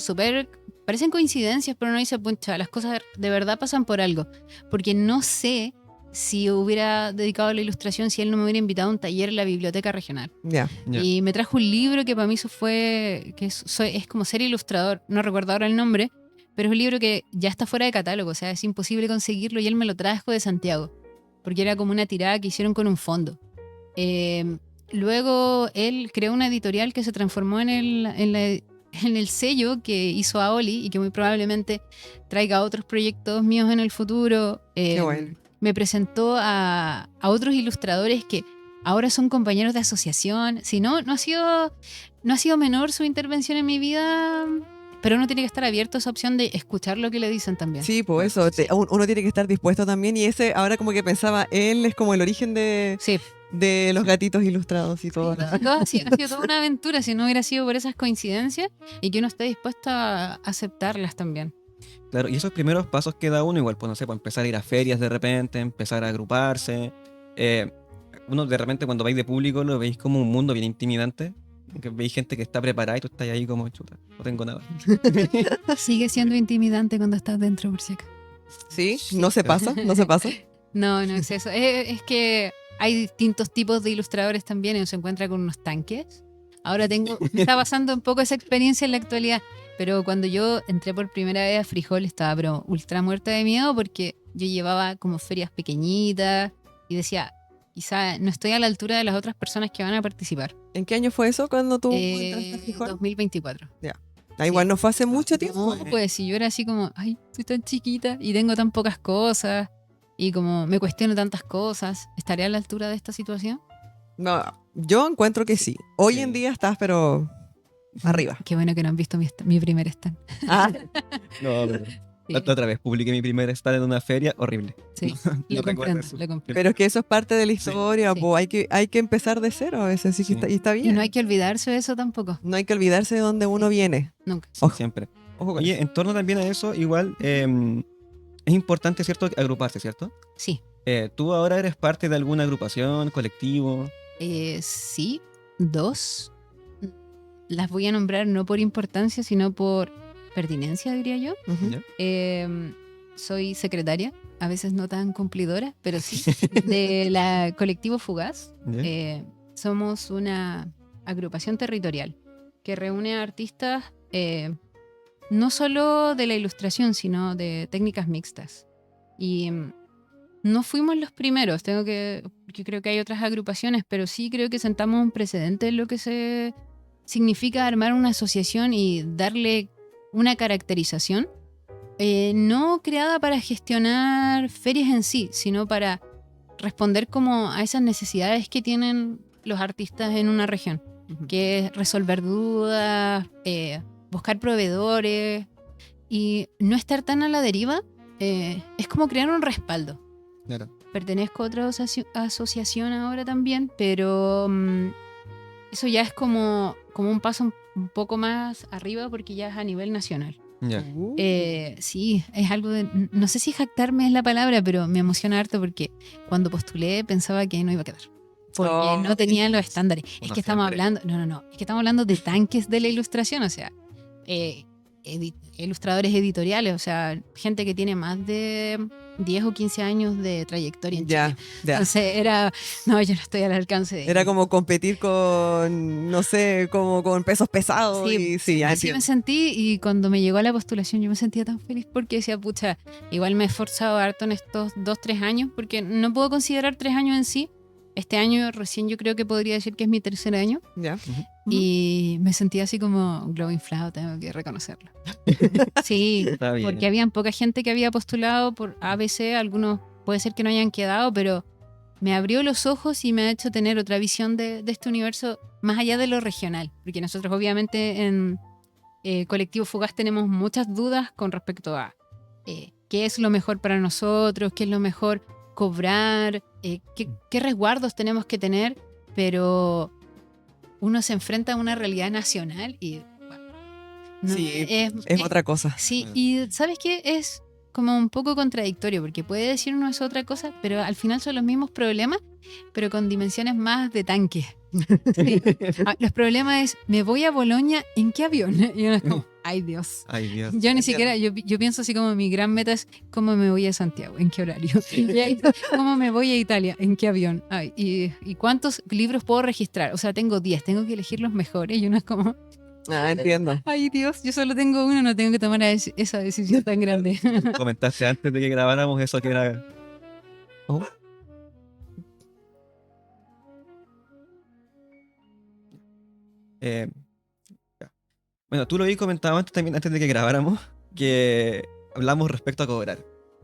Speaker 4: parecen coincidencias, pero no dice, pucha, las cosas de verdad pasan por algo. Porque no sé si hubiera dedicado a la ilustración si él no me hubiera invitado a un taller en la biblioteca regional.
Speaker 3: Ya.
Speaker 2: Ya.
Speaker 4: Y me trajo un libro que para mí eso fue, es como ser ilustrador, no recuerdo ahora el nombre, pero es un libro que ya está fuera de catálogo, o sea, es imposible conseguirlo y él me lo trajo de Santiago, porque era como una tirada que hicieron con un fondo. Luego él creó una editorial que se transformó en el sello que hizo Aoli y que muy probablemente traiga otros proyectos míos en el futuro.
Speaker 3: Qué bueno.
Speaker 4: Me presentó a otros ilustradores que ahora son compañeros de asociación. Si no ha sido menor su intervención en mi vida, pero uno tiene que estar abierto a esa opción de escuchar lo que le dicen también.
Speaker 3: Sí, pues eso, uno tiene que estar dispuesto también y ese, ahora como que pensaba, él es como el origen
Speaker 4: Sí.
Speaker 3: de los gatitos ilustrados y todo.
Speaker 4: Ha sido toda una aventura si no hubiera sido por esas coincidencias y que uno esté dispuesto a aceptarlas también.
Speaker 2: Claro, y esos primeros pasos que da uno, igual, pues no sé, pues empezar a ir a ferias de repente, empezar a agruparse. Uno de repente cuando vais de público lo veis como un mundo bien intimidante. Que veis gente que está preparada y tú estás ahí como chuta, no tengo nada.
Speaker 4: Sigue siendo intimidante cuando estás dentro, por si acaso.
Speaker 3: ¿Sí? ¿No se pasa? ¿No se pasa?
Speaker 4: No es eso. Es que hay distintos tipos de ilustradores también. Uno se encuentra con unos tanques. Ahora me está pasando un poco esa experiencia en la actualidad. Pero cuando yo entré por primera vez a Frijol estaba pero ultra muerta de miedo porque yo llevaba como ferias pequeñitas y decía, quizá no estoy a la altura de las otras personas que van a participar.
Speaker 3: ¿En qué año fue eso cuando tú entraste a Frijol?
Speaker 4: 2024.
Speaker 3: Igual no fue hace mucho tiempo.
Speaker 4: No, pues si yo era así como, ay, soy tan chiquita y tengo tan pocas cosas y como me cuestiono tantas cosas, ¿estaré a la altura de esta situación?
Speaker 3: No, yo encuentro que sí. Hoy en día estás, pero arriba.
Speaker 4: Qué bueno que no han visto mi primer stand.
Speaker 3: Ah,
Speaker 2: No, pero
Speaker 4: Sí,
Speaker 2: la otra vez publiqué mi primer stand en una feria, horrible.
Speaker 4: sí,
Speaker 2: No
Speaker 4: lo
Speaker 2: recuerdo
Speaker 4: comprendo,
Speaker 2: eso.
Speaker 4: lo comprendo.
Speaker 3: pero es que eso es parte de la historia,
Speaker 4: Sí.
Speaker 3: po. Hay que empezar de cero a veces, sí,
Speaker 2: Sí.
Speaker 3: y está bien.
Speaker 4: Y no hay que olvidarse de eso tampoco,
Speaker 3: No hay que olvidarse de dónde uno viene.
Speaker 4: nunca.
Speaker 3: Ojo.
Speaker 2: Siempre.
Speaker 3: Ojo con
Speaker 2: Oye,
Speaker 3: eso.
Speaker 2: en torno también a eso, igual es importante, ¿cierto? Agruparse, ¿cierto?
Speaker 4: Sí,
Speaker 2: ¿Tú ahora eres parte de alguna agrupación, colectivo?
Speaker 4: sí, 2. Las voy a nombrar no por importancia, sino por pertinencia, diría yo.
Speaker 3: Ujú.
Speaker 2: ¿Ya?
Speaker 4: Soy secretaria, a veces no tan cumplidora, pero sí, de la Colectivo Fugaz.
Speaker 2: ¿Ya?
Speaker 4: Somos una agrupación territorial que reúne a artistas no solo de la ilustración, sino de técnicas mixtas. Y no fuimos los primeros, porque creo que hay otras agrupaciones, pero sí creo que sentamos un precedente en lo que se significa armar una asociación y darle una caracterización no creada para gestionar ferias en sí, sino para responder como a esas necesidades que tienen los artistas en una región, que es resolver dudas, buscar proveedores y no estar tan a la deriva. Es como crear un respaldo.
Speaker 2: Claro.
Speaker 4: Pertenezco a otra asociación ahora también, pero eso ya es como un paso un poco más arriba porque ya es a nivel nacional.
Speaker 2: Ya.
Speaker 4: Sí, es algo de, no sé si jactarme es la palabra, pero me emociona harto porque cuando postulé pensaba que no iba a quedar. Porque
Speaker 3: Oh,
Speaker 4: no tenía los estándares. Es
Speaker 2: Uno
Speaker 4: que estamos
Speaker 2: siempre.
Speaker 4: hablando, no, es que estamos hablando de tanques de la ilustración, o sea, ilustradores editoriales, o sea, gente que tiene más de 10 o 15 años de trayectoria en
Speaker 3: Ya,
Speaker 4: Chile.
Speaker 3: ya.
Speaker 4: Entonces yo no estoy al alcance de
Speaker 3: Era como competir con, no sé, como con pesos pesados.
Speaker 4: Sí,
Speaker 3: y sí, ya
Speaker 4: así me
Speaker 3: entiendo.
Speaker 4: sentí y cuando me llegó a la postulación yo me sentía tan feliz porque decía, pucha, igual me he esforzado harto en estos 2-3 años porque no puedo considerar 3 años en sí. Este año recién yo creo que podría decir que es mi tercer año
Speaker 3: Ya.
Speaker 2: Ujú.
Speaker 4: y me sentía así como un globo inflado, tengo que reconocerlo. Sí,
Speaker 2: Está bien.
Speaker 4: porque había poca gente que había postulado por ABC, algunos puede ser que no hayan quedado, pero me abrió los ojos y me ha hecho tener otra visión de este universo más allá de lo regional, porque nosotros obviamente en Colectivo Fugaz tenemos muchas dudas con respecto a qué es lo mejor para nosotros, qué es lo mejor cobrar, qué resguardos tenemos que tener, pero uno se enfrenta a una realidad nacional y bueno, no,
Speaker 3: Sí, es otra cosa.
Speaker 4: sí, y ¿sabes qué? Es como un poco contradictorio, porque puede decir uno es otra cosa, pero al final son los mismos problemas, pero con dimensiones más de tanque. Sí. Los problemas es, me voy a Bolonia, ¿en qué avión? Y uno es como, ay Dios.
Speaker 2: Ay, Dios.
Speaker 4: Yo ni
Speaker 3: Entiendo.
Speaker 4: siquiera, yo pienso así como mi gran meta es cómo me voy a Santiago, en qué horario. Y ahí, cómo me voy a Italia, en qué avión. Ay, y cuántos libros puedo registrar. O sea, tengo 10, tengo que elegir los mejores. Y uno es como,
Speaker 3: Ah, entiendo.
Speaker 4: ay Dios, yo solo tengo uno, no tengo que tomar esa decisión tan grande.
Speaker 2: Comentaste antes de que grabáramos eso que era... Oh. Ya. Bueno, tú lo habías comentado antes también, antes de que grabáramos, que hablamos respecto a cobrar.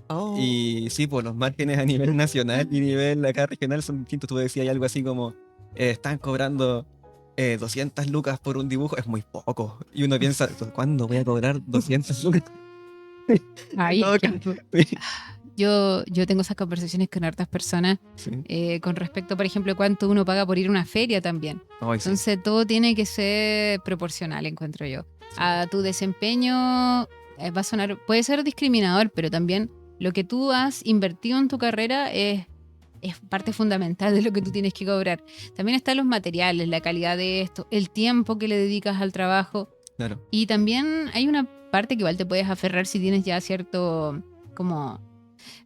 Speaker 3: Oh.
Speaker 2: Y sí, pues los márgenes a nivel nacional y nivel acá regional son distintos. Tú decías algo así como, están cobrando 200 lucas por un dibujo, es muy poco. Y uno piensa, ¿cuándo voy a cobrar 200 lucas?
Speaker 4: Ay,
Speaker 3: En todo caso.
Speaker 4: yo tengo esas conversaciones con hartas personas
Speaker 2: Sí.
Speaker 4: con respecto, por ejemplo, cuánto uno paga por ir a una feria también.
Speaker 2: Ay, sí.
Speaker 4: Entonces todo tiene que ser proporcional, encuentro yo. A tu desempeño va a sonar, puede ser discriminador, pero también lo que tú has invertido en tu carrera es es parte fundamental de lo que tú tienes que cobrar. También están los materiales, la calidad de esto, el tiempo que le dedicas al trabajo.
Speaker 2: Claro.
Speaker 4: Y también hay una parte que igual te puedes aferrar si tienes ya cierto como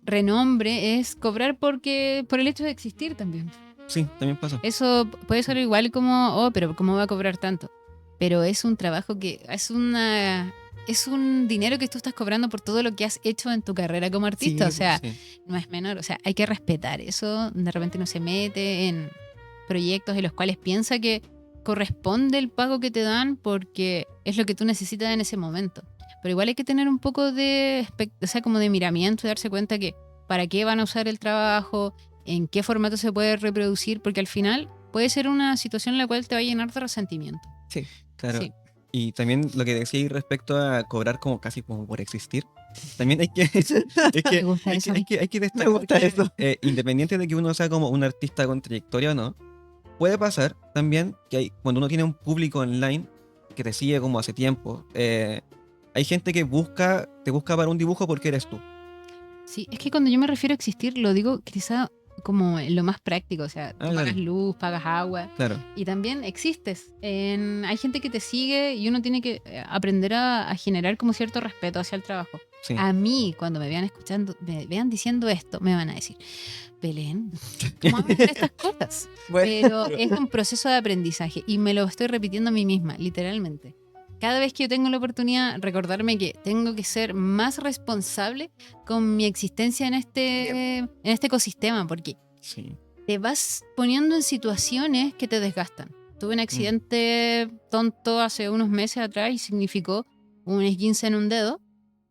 Speaker 4: renombre, es cobrar por el hecho de existir también.
Speaker 2: Sí, también pasa.
Speaker 4: Eso puede ser igual como, pero ¿cómo va a cobrar tanto? Pero es un trabajo que es un dinero que tú estás cobrando por todo lo que has hecho en tu carrera como artista.
Speaker 3: Sí,
Speaker 4: o sea,
Speaker 2: Sí.
Speaker 4: no es menor. O sea, hay que respetar eso. De repente no se mete en proyectos en los cuales piensa que corresponde el pago que te dan porque es lo que tú necesitas en ese momento. Pero igual hay que tener un poco como de miramiento y darse cuenta que para qué van a usar el trabajo, en qué formato se puede reproducir, porque al final puede ser una situación en la cual te va a llenar de resentimiento.
Speaker 2: Claro.
Speaker 4: Sí.
Speaker 2: Y también lo que decía respecto a cobrar como casi como por existir, también hay que,
Speaker 4: Me gusta eso.
Speaker 2: hay que destacar
Speaker 3: Me gusta
Speaker 2: que,
Speaker 3: eso.
Speaker 2: independiente de que uno sea como un artista con trayectoria o no, puede pasar también que cuando uno tiene un público online que te sigue como hace tiempo, hay gente que te busca para un dibujo porque eres tú.
Speaker 4: Sí, es que cuando yo me refiero a existir, lo digo quizá como en lo más práctico, o sea, tú
Speaker 2: claro.
Speaker 4: pagas luz, pagas agua
Speaker 2: Claro.
Speaker 4: y también existes. Hay gente que te sigue y uno tiene que aprender a generar como cierto respeto hacia el trabajo.
Speaker 2: Sí.
Speaker 4: A mí, cuando me vean escuchando, me vean diciendo esto, me van a decir, Belén, ¿cómo hablas de estas cosas?
Speaker 3: Bueno,
Speaker 4: Pero es un proceso de aprendizaje y me lo estoy repitiendo a mí misma, literalmente. Cada vez que yo tengo la oportunidad, recordarme que tengo que ser más responsable con mi existencia en este ecosistema, porque
Speaker 2: Sí.
Speaker 4: te vas poniendo en situaciones que te desgastan. Tuve un accidente tonto hace unos meses atrás y significó un esguince en un dedo.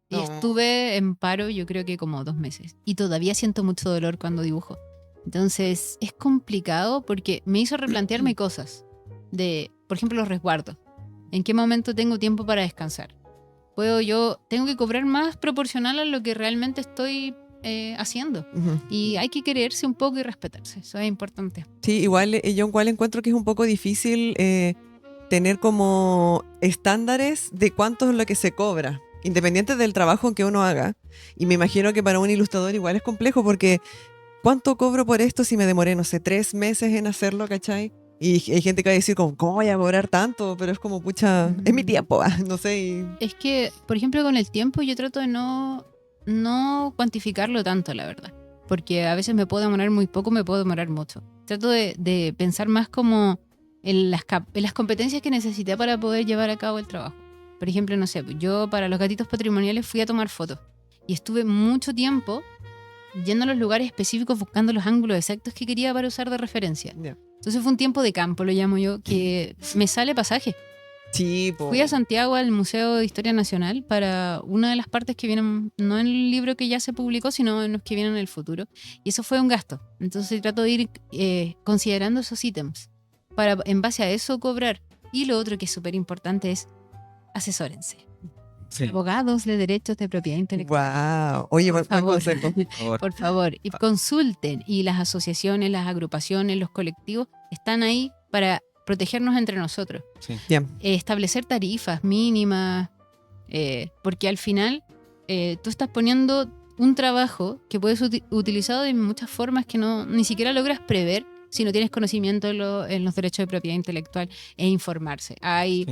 Speaker 4: Y
Speaker 3: No.
Speaker 4: estuve en paro yo creo que como 2 meses. Y todavía siento mucho dolor cuando dibujo. Entonces es complicado porque me hizo replantearme cosas. Por ejemplo, los resguardos. ¿En qué momento tengo tiempo para descansar? Tengo que cobrar más proporcional a lo que realmente estoy haciendo.
Speaker 3: Ujú.
Speaker 4: Y hay que quererse un poco y respetarse. Eso es importante.
Speaker 3: Sí, igual yo igual encuentro que es un poco difícil tener como estándares de cuánto es lo que se cobra, independiente del trabajo que uno haga. Y me imagino que para un ilustrador igual es complejo porque ¿cuánto cobro por esto si me demoré, no sé, 3 meses en hacerlo, ¿cachai? Y hay gente que va a decir como, ¿cómo voy a cobrar tanto? Pero es como, pucha, es mi tiempo, no sé.
Speaker 4: Es que, por ejemplo, con el tiempo yo trato de no cuantificarlo tanto, la verdad. Porque a veces me puedo demorar muy poco, me puedo demorar mucho. Trato de pensar más como en las competencias que necesité para poder llevar a cabo el trabajo. Por ejemplo, no sé, yo para los gatitos patrimoniales fui a tomar fotos. Y estuve mucho tiempo yendo a los lugares específicos buscando los ángulos exactos que quería para usar de referencia.
Speaker 3: Ya.
Speaker 4: Entonces fue un tiempo de campo, lo llamo yo, que me sale pasaje.
Speaker 3: Sí, po.
Speaker 4: Fui a Santiago al Museo de Historia Nacional para una de las partes que vienen, no en el libro que ya se publicó, sino en los que vienen en el futuro. Y eso fue un gasto. Entonces trato de ir considerando esos ítems para en base a eso cobrar. Y lo otro que es súper importante es asesórense.
Speaker 2: Sí.
Speaker 4: Abogados de derechos de propiedad intelectual.
Speaker 3: Wow. Oye, buen
Speaker 4: favor.
Speaker 3: consejo.
Speaker 2: Por favor.
Speaker 4: Por favor, y consulten. Y las asociaciones, las agrupaciones, los colectivos están ahí para protegernos entre nosotros.
Speaker 2: Sí.
Speaker 3: Bien.
Speaker 4: Establecer tarifas mínimas, porque al final tú estás poniendo un trabajo que puedes utilizado de muchas formas que ni siquiera logras prever si no tienes conocimiento en los derechos de propiedad intelectual e informarse. Hay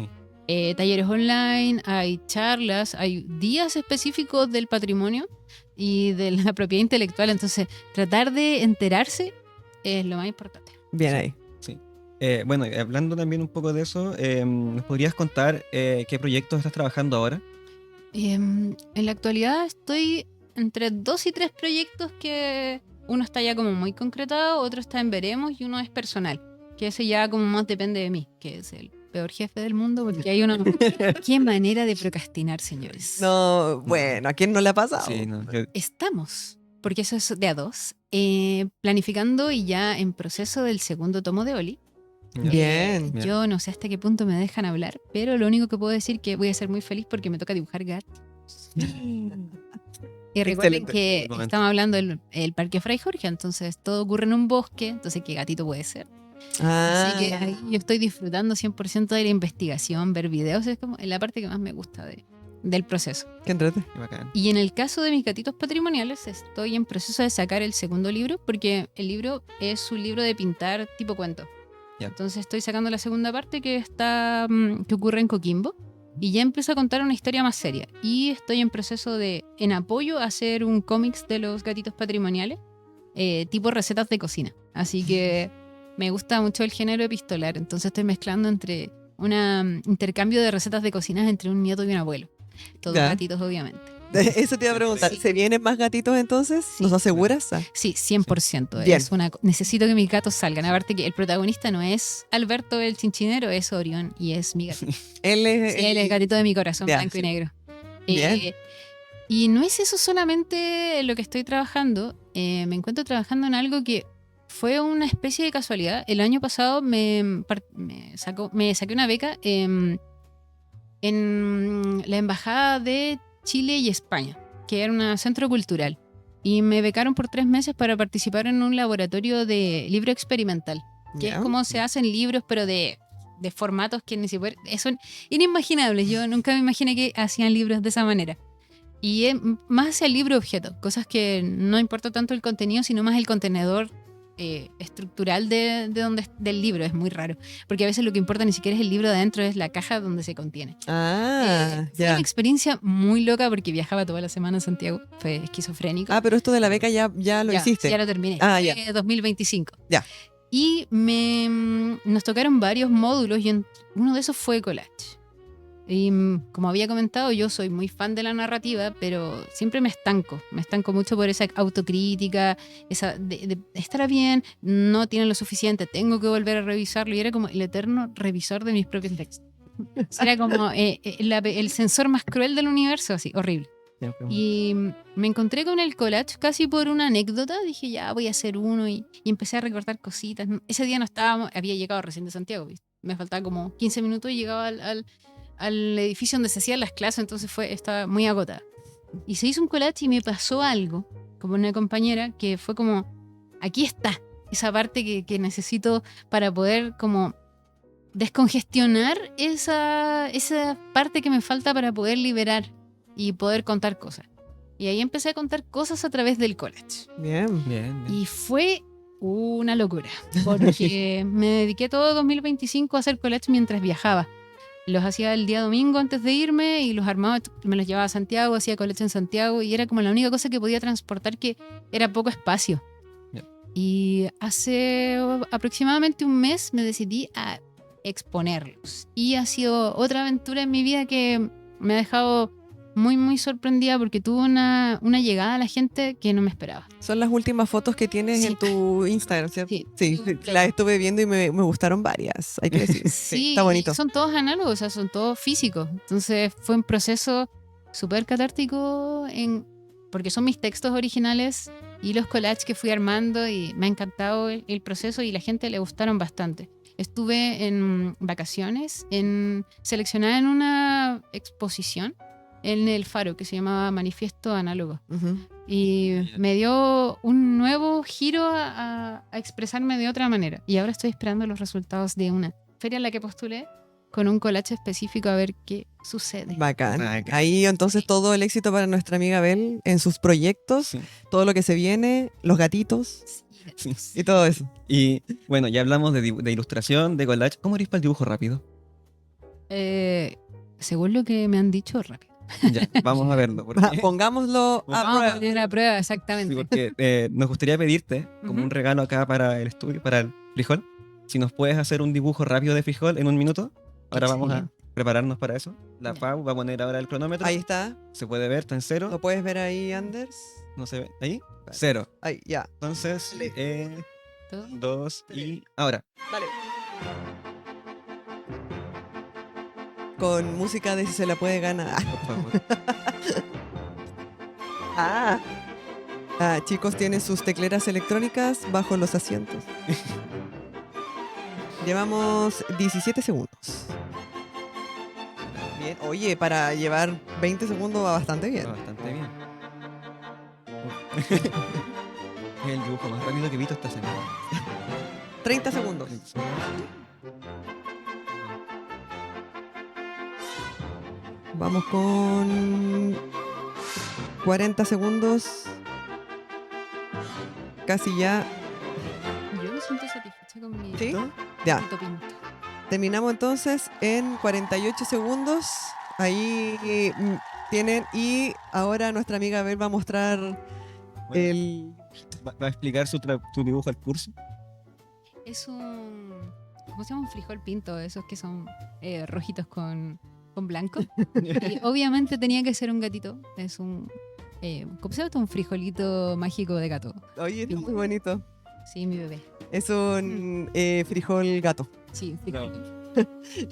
Speaker 4: talleres online, hay charlas, hay días específicos del patrimonio y de la propiedad intelectual, entonces tratar de enterarse es lo más importante.
Speaker 3: Bien ahí.
Speaker 2: Bueno, hablando también un poco de eso, ¿nos podrías contar qué proyectos estás trabajando ahora?
Speaker 4: En la actualidad estoy entre 2 y 3 proyectos que uno está ya como muy concretado, otro está en veremos y uno es personal, que ese ya como más depende de mí, que es el peor jefe del mundo, porque hay uno... Qué manera de procrastinar, señores.
Speaker 3: No, bueno, ¿a quién no le ha pasado?
Speaker 2: Sí, no,
Speaker 4: Estamos, porque eso es de a 2, planificando y ya en proceso del segundo tomo de Oli.
Speaker 3: Bien.
Speaker 2: Bien.
Speaker 4: Yo no sé hasta qué punto me dejan hablar, pero lo único que puedo decir es que voy a ser muy feliz porque me toca dibujar gatos. Y recuerden
Speaker 3: Excelente.
Speaker 4: que
Speaker 2: Momento.
Speaker 4: estamos hablando del Parque Fray Jorge, entonces todo ocurre en un bosque, entonces qué gatito puede ser.
Speaker 3: Ah,
Speaker 4: Así que ahí yo estoy disfrutando 100% de la investigación, ver videos, es como la parte que más me gusta del proceso.
Speaker 3: Qué entrete.
Speaker 2: Qué bacán.
Speaker 4: Y en el caso de mis gatitos patrimoniales, estoy en proceso de sacar el segundo libro, porque el libro es un libro de pintar tipo cuento.
Speaker 2: Ya.
Speaker 4: Entonces estoy sacando la segunda parte que está que ocurre en Coquimbo, y ya empiezo a contar una historia más seria. Y estoy en proceso de, en apoyo, a hacer un cómics de los gatitos patrimoniales, tipo recetas de cocina. Así que me gusta mucho el género epistolar, entonces estoy mezclando entre un intercambio de recetas de cocina entre un nieto y un abuelo. Todos
Speaker 3: Ya.
Speaker 4: gatitos, obviamente.
Speaker 3: Eso te iba a preguntar.
Speaker 4: Sí.
Speaker 3: ¿Se vienen más gatitos entonces?
Speaker 4: Sí.
Speaker 3: ¿Nos aseguras? Ah,
Speaker 4: Sí, 100%.
Speaker 3: Bien.
Speaker 4: Necesito que mis gatos salgan. Aparte que el protagonista no es Alberto el Chinchinero, es Orión y es mi gatito.
Speaker 3: Él es,
Speaker 4: Sí, él es el gatito de mi corazón,
Speaker 3: Ya,
Speaker 4: blanco
Speaker 3: sí.
Speaker 4: y negro.
Speaker 3: Bien.
Speaker 4: Y no es eso solamente lo que estoy trabajando. Me encuentro trabajando en algo que fue una especie de casualidad. El año pasado me saqué una beca en la Embajada de Chile y España, que era un centro cultural. Y me becaron por 3 meses para participar en un laboratorio de libro experimental, que
Speaker 3: Ya.
Speaker 4: es como se hacen libros, pero de formatos que ni siquiera son inimaginables. Yo nunca me imaginé que hacían libros de esa manera. Y es más hacia el libro objeto, cosas que no importa tanto el contenido, sino más el contenedor estructural del libro. Es muy raro, porque a veces lo que importa ni siquiera es el libro de adentro, es la caja donde se contiene.
Speaker 3: Ah,
Speaker 4: Fue
Speaker 3: ya.
Speaker 4: una experiencia muy loca porque viajaba toda la semana a Santiago, fue esquizofrénico.
Speaker 3: Ah, pero esto de la beca ya lo hiciste.
Speaker 4: Ya lo terminé.
Speaker 3: Ah, ya.
Speaker 4: 2025.
Speaker 3: Ya.
Speaker 4: Y nos tocaron varios módulos y uno de esos fue collage. Y como había comentado, yo soy muy fan de la narrativa, pero siempre me estanco mucho por esa autocrítica, esa de estará bien, no tiene lo suficiente, tengo que volver a revisarlo, y era como el eterno revisor de mis propios textos. Era como el censor más cruel del universo, así, horrible. Y me encontré con el collage casi por una anécdota. Dije, ya voy a hacer uno, y empecé a recortar cositas. Ese día no estábamos, había llegado recién de Santiago, ¿viste? Me faltaba como 15 minutos y llegaba al edificio donde se hacían las clases, entonces estaba muy agotada. Y se hizo un collage y me pasó algo, como una compañera, que fue como, aquí está, esa parte que necesito para poder como descongestionar esa parte que me falta para poder liberar y poder contar cosas. Y ahí empecé a contar cosas a través del collage.
Speaker 3: Bien.
Speaker 2: Bien, bien.
Speaker 4: Y fue una locura, porque me dediqué todo 2025 a hacer collage mientras viajaba. Los hacía el día domingo antes de irme y los armaba, me los llevaba a Santiago, hacía collage en Santiago, y era como la única cosa que podía transportar, que era poco espacio.
Speaker 2: Yeah.
Speaker 4: Y hace aproximadamente un mes me decidí a exponerlos. Y ha sido otra aventura en mi vida que me ha dejado muy, muy sorprendida, porque tuvo una llegada a la gente que no me esperaba.
Speaker 3: Son las últimas fotos que tienes
Speaker 4: Sí.
Speaker 3: en tu Instagram, ¿cierto?
Speaker 4: Sí.
Speaker 3: Sí, las estuve viendo y me gustaron varias, hay que decir.
Speaker 4: Sí,
Speaker 3: está bonito.
Speaker 4: y son todos análogos, o sea, son todos físicos. Entonces fue un proceso súper catártico, porque son mis textos originales y los collages que fui armando, y me ha encantado el proceso, y la gente le gustaron bastante. Estuve en vacaciones, seleccionada en una exposición en el Faro que se llamaba Manifiesto Análogo.
Speaker 3: Ujú.
Speaker 4: Y me dio un nuevo giro a expresarme de otra manera. Y ahora estoy esperando los resultados de una feria en la que postulé con un collage específico, a ver qué sucede.
Speaker 3: Bacán.
Speaker 2: Bacán.
Speaker 3: Ahí entonces todo el éxito para nuestra amiga Bel en sus proyectos,
Speaker 2: Sí.
Speaker 3: todo lo que se viene, los gatitos
Speaker 2: Sí.
Speaker 3: y todo eso.
Speaker 2: Y bueno, ya hablamos de ilustración, de collage. ¿Cómo eres para el dibujo rápido?
Speaker 4: Según lo que me han dicho, rápido.
Speaker 2: Ya, vamos a verlo. Porque,
Speaker 3: Pongámoslo a
Speaker 4: Vamos a
Speaker 3: prueba.
Speaker 4: poner a prueba,
Speaker 2: sí,
Speaker 4: exactamente.
Speaker 2: porque nos gustaría pedirte, como
Speaker 4: Ujú.
Speaker 2: un regalo acá para el estudio, para el frijol, si nos puedes hacer un dibujo rápido de frijol en 1 minuto. Ahora vamos a
Speaker 4: Excelente.
Speaker 2: prepararnos para eso. La
Speaker 4: Ya.
Speaker 2: Pau va a poner ahora el cronómetro.
Speaker 3: Ahí está.
Speaker 2: Se puede ver, está en 0.
Speaker 3: ¿Lo puedes ver ahí, Anders?
Speaker 2: No se ve. ¿Ahí? 0.
Speaker 3: Ahí, ya.
Speaker 2: Entonces,
Speaker 4: ¿Todo?
Speaker 2: 2 y ahora.
Speaker 3: Vale. Con música de Si se la puede ganar.
Speaker 2: Por favor.
Speaker 3: Ah. Chicos, tienen sus tecleras electrónicas bajo los asientos. Llevamos 17 segundos. Bien. Oye, para llevar 20 segundos va bastante bien.
Speaker 2: Va bastante bien. Es el dibujo más rápido que he visto esta semana.
Speaker 3: 30 segundos. Vamos con 40 segundos. Casi ya.
Speaker 4: Yo me siento satisfecha con mi
Speaker 3: ¿Sí?
Speaker 2: ¿No?
Speaker 3: Ya.
Speaker 4: gatito pinto.
Speaker 3: Terminamos entonces en 48 segundos. Ahí tienen. Y ahora nuestra amiga Bel va a mostrar
Speaker 2: Bueno.
Speaker 3: el...
Speaker 2: ¿Va a explicar su dibujo al curso?
Speaker 4: Es un... ¿Cómo se llama? Un frijol pinto, esos que son rojitos con blanco. Y obviamente tenía que ser un gatito. Es un... ¿cómo se llama? Un frijolito mágico de gato.
Speaker 3: Oye, está muy bonito.
Speaker 4: Sí, mi bebé.
Speaker 3: Es un frijol gato.
Speaker 4: Sí, frijol.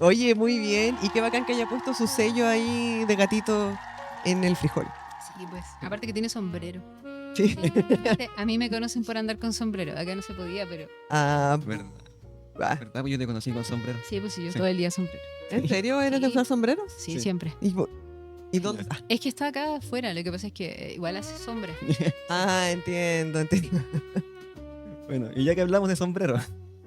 Speaker 3: Oye, muy bien. Y qué bacán que haya puesto su sello ahí de gatito en el frijol.
Speaker 4: Sí, pues. Aparte que tiene sombrero.
Speaker 3: Sí.
Speaker 4: A mí me conocen por andar con sombrero. Acá no se podía, pero...
Speaker 3: Ah,
Speaker 2: ¿Verdad?
Speaker 3: ah,
Speaker 2: ¿Verdad? Pues yo te conocí con sombrero.
Speaker 4: Sí, pues sí, yo
Speaker 2: Sí.
Speaker 4: todo el día sombrero.
Speaker 3: ¿en serio eres de
Speaker 4: Sí.
Speaker 3: usar sombreros?
Speaker 4: Sí,
Speaker 2: Sí.
Speaker 4: siempre.
Speaker 3: ¿Y dónde?
Speaker 4: Es que está acá afuera, lo que pasa es que igual hace sombra.
Speaker 3: Entiendo.
Speaker 2: Bueno, y ya que hablamos de sombrero,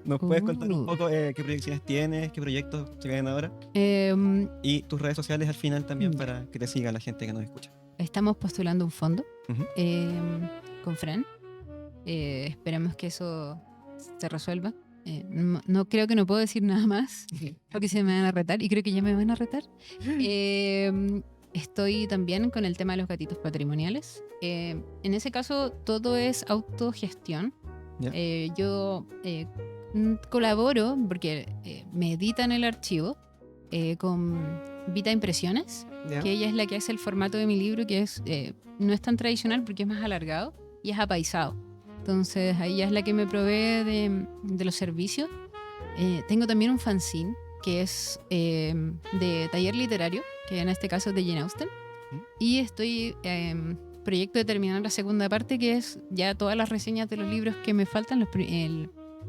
Speaker 2: ¿nos puedes contar un
Speaker 4: Uh.
Speaker 2: poco qué proyecciones tienes, qué proyectos se vienen ahora?
Speaker 4: Em,
Speaker 2: Y tus redes sociales al final también para que te siga la gente que nos escucha.
Speaker 4: Estamos postulando un fondo
Speaker 2: Ujú.
Speaker 4: con Fran. Esperamos que eso se resuelva. No creo que no puedo decir nada más porque se me van a retar y creo que ya me van a retar. Estoy también con el tema de los gatitos patrimoniales. En ese caso todo es autogestión.
Speaker 2: Ya.
Speaker 4: Yo colaboro porque me editan el archivo con Vita Impresiones,
Speaker 3: ¿Ya?
Speaker 4: que ella es la que hace el formato de mi libro, que es no es tan tradicional porque es más alargado y es apaisado. Entonces, ahí ella es la que me provee de los servicios. Tengo también un fanzine que es de taller literario, que en este caso es de Jane Austen. Y estoy proyecto de terminar la segunda parte, que es ya todas las reseñas de los libros que me faltan.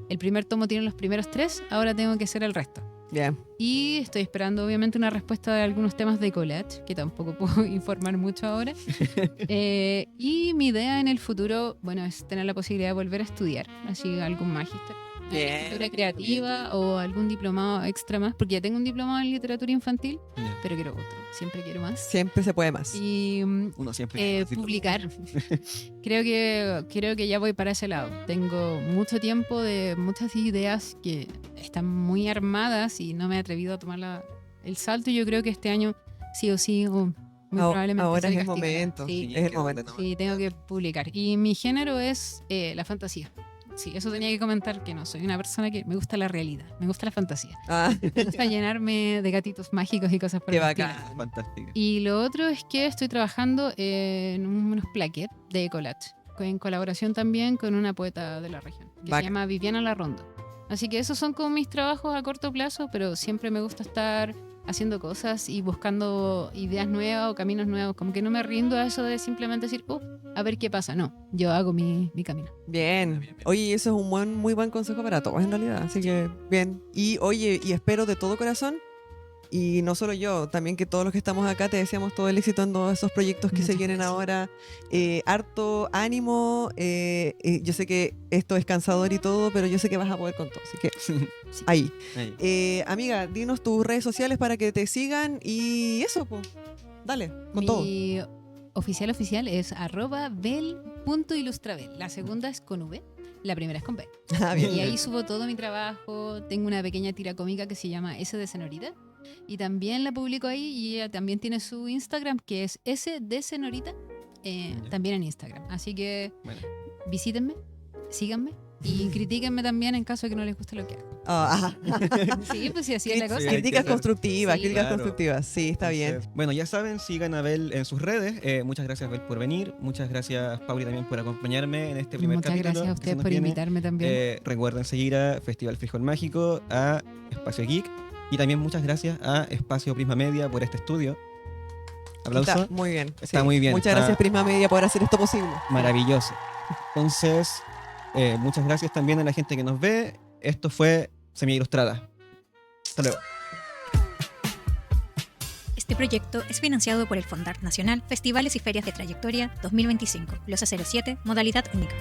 Speaker 4: El primer tomo tiene los primeros 3, ahora tengo que hacer el resto.
Speaker 3: Bien.
Speaker 4: Y estoy esperando obviamente una respuesta de algunos temas de collage, que tampoco puedo informar mucho ahora. Y mi idea en el futuro, bueno, es tener la posibilidad de volver a estudiar, así algún magíster.
Speaker 3: Bien.
Speaker 4: Escritura creativa o algún diplomado extra más, porque ya tengo un diplomado en literatura infantil,
Speaker 2: Ya.
Speaker 4: pero quiero otro, siempre quiero más.
Speaker 3: Siempre se puede más.
Speaker 4: Y
Speaker 2: Uno siempre...
Speaker 4: publicar. Creo que ya voy para ese lado. Tengo mucho tiempo de muchas ideas que están muy armadas y no me he atrevido a tomar el salto. Y yo creo que este año sí o sí, o muy probablemente
Speaker 3: Ahora
Speaker 4: soy
Speaker 3: es el
Speaker 4: castigada.
Speaker 3: momento.
Speaker 4: Sí,
Speaker 3: Es el momento.
Speaker 4: sí, tengo que publicar. Y mi género es la fantasía. Sí, eso tenía que comentar, que no soy una persona que me gusta la realidad, me gusta la fantasía.
Speaker 3: Ah,
Speaker 4: Me gusta llenarme de gatitos mágicos y cosas por
Speaker 3: qué
Speaker 4: el estilo.
Speaker 3: bacán.
Speaker 2: Fantástica.
Speaker 4: Y lo otro es que estoy trabajando en unos plaquettes de collage, en colaboración también con una poeta de la región, que
Speaker 3: Bacán.
Speaker 4: se llama Viviana Larrondo. Así que esos son como mis trabajos a corto plazo, pero siempre me gusta estar haciendo cosas y buscando ideas nuevas o caminos nuevos. Como que no me rindo a eso de simplemente decir, a ver qué pasa. No, yo hago mi camino.
Speaker 3: Bien. Oye, eso es un muy buen consejo para todos en realidad. Así que, bien. Y oye, y espero de todo corazón, y no solo yo, también que todos los que estamos acá te deseamos todo el éxito en todos esos proyectos que se
Speaker 4: Muchas
Speaker 3: vienen
Speaker 4: gracias.
Speaker 3: ahora. Harto ánimo. Yo sé que esto es cansador y todo, pero yo sé que vas a poder con todo. Así que ahí.
Speaker 2: Ahí.
Speaker 3: Amiga, dinos tus redes sociales para que te sigan y eso, pues. Dale, con todo.
Speaker 4: Mi oficial es @bel.ilustrabel. La segunda es con V, la primera es con B.
Speaker 3: Ah, bien.
Speaker 4: Y ahí subo todo mi trabajo. Tengo una pequeña tira cómica que se llama S de Senorita. Y también la publico ahí. Y ella también tiene su Instagram, que es S de Senorita.
Speaker 2: Ya.
Speaker 4: También en Instagram. Así que
Speaker 2: Bueno.
Speaker 4: visítenme, síganme. Y critíquenme también en caso de que no les guste lo que hago.
Speaker 3: Ah,
Speaker 4: Sí, pues sí, así es la cosa.
Speaker 2: Sí, hay que
Speaker 3: críticas
Speaker 2: hacer-
Speaker 3: constructivas,
Speaker 4: Sí,
Speaker 3: críticas
Speaker 2: claro.
Speaker 3: constructivas. Sí, está bien.
Speaker 2: Entonces, bueno, ya saben, sigan a Bel en sus redes. Muchas gracias, Bel, por venir. Muchas gracias, Pauli, también por acompañarme en este primer
Speaker 4: Muchas
Speaker 2: capítulo.
Speaker 4: gracias a
Speaker 2: que se
Speaker 4: ustedes
Speaker 2: nos
Speaker 4: por
Speaker 2: viene.
Speaker 4: invitarme también.
Speaker 2: Recuerden seguir a Festival Frijol Mágico, a Espacio Geek y también muchas gracias a Espacio Prisma Media por este estudio. Aplauso.
Speaker 3: Está muy bien.
Speaker 2: Está muy bien,
Speaker 3: Muchas
Speaker 2: está-
Speaker 3: gracias, Prisma Media, por hacer esto posible.
Speaker 2: Maravilloso. Entonces, muchas gracias también a la gente que nos ve. Esto fue Semilla Ilustrada. Hasta luego.
Speaker 1: Este proyecto es financiado por el Fondart Nacional Festivales y Ferias de Trayectoria 2025, Losa 07, modalidad única.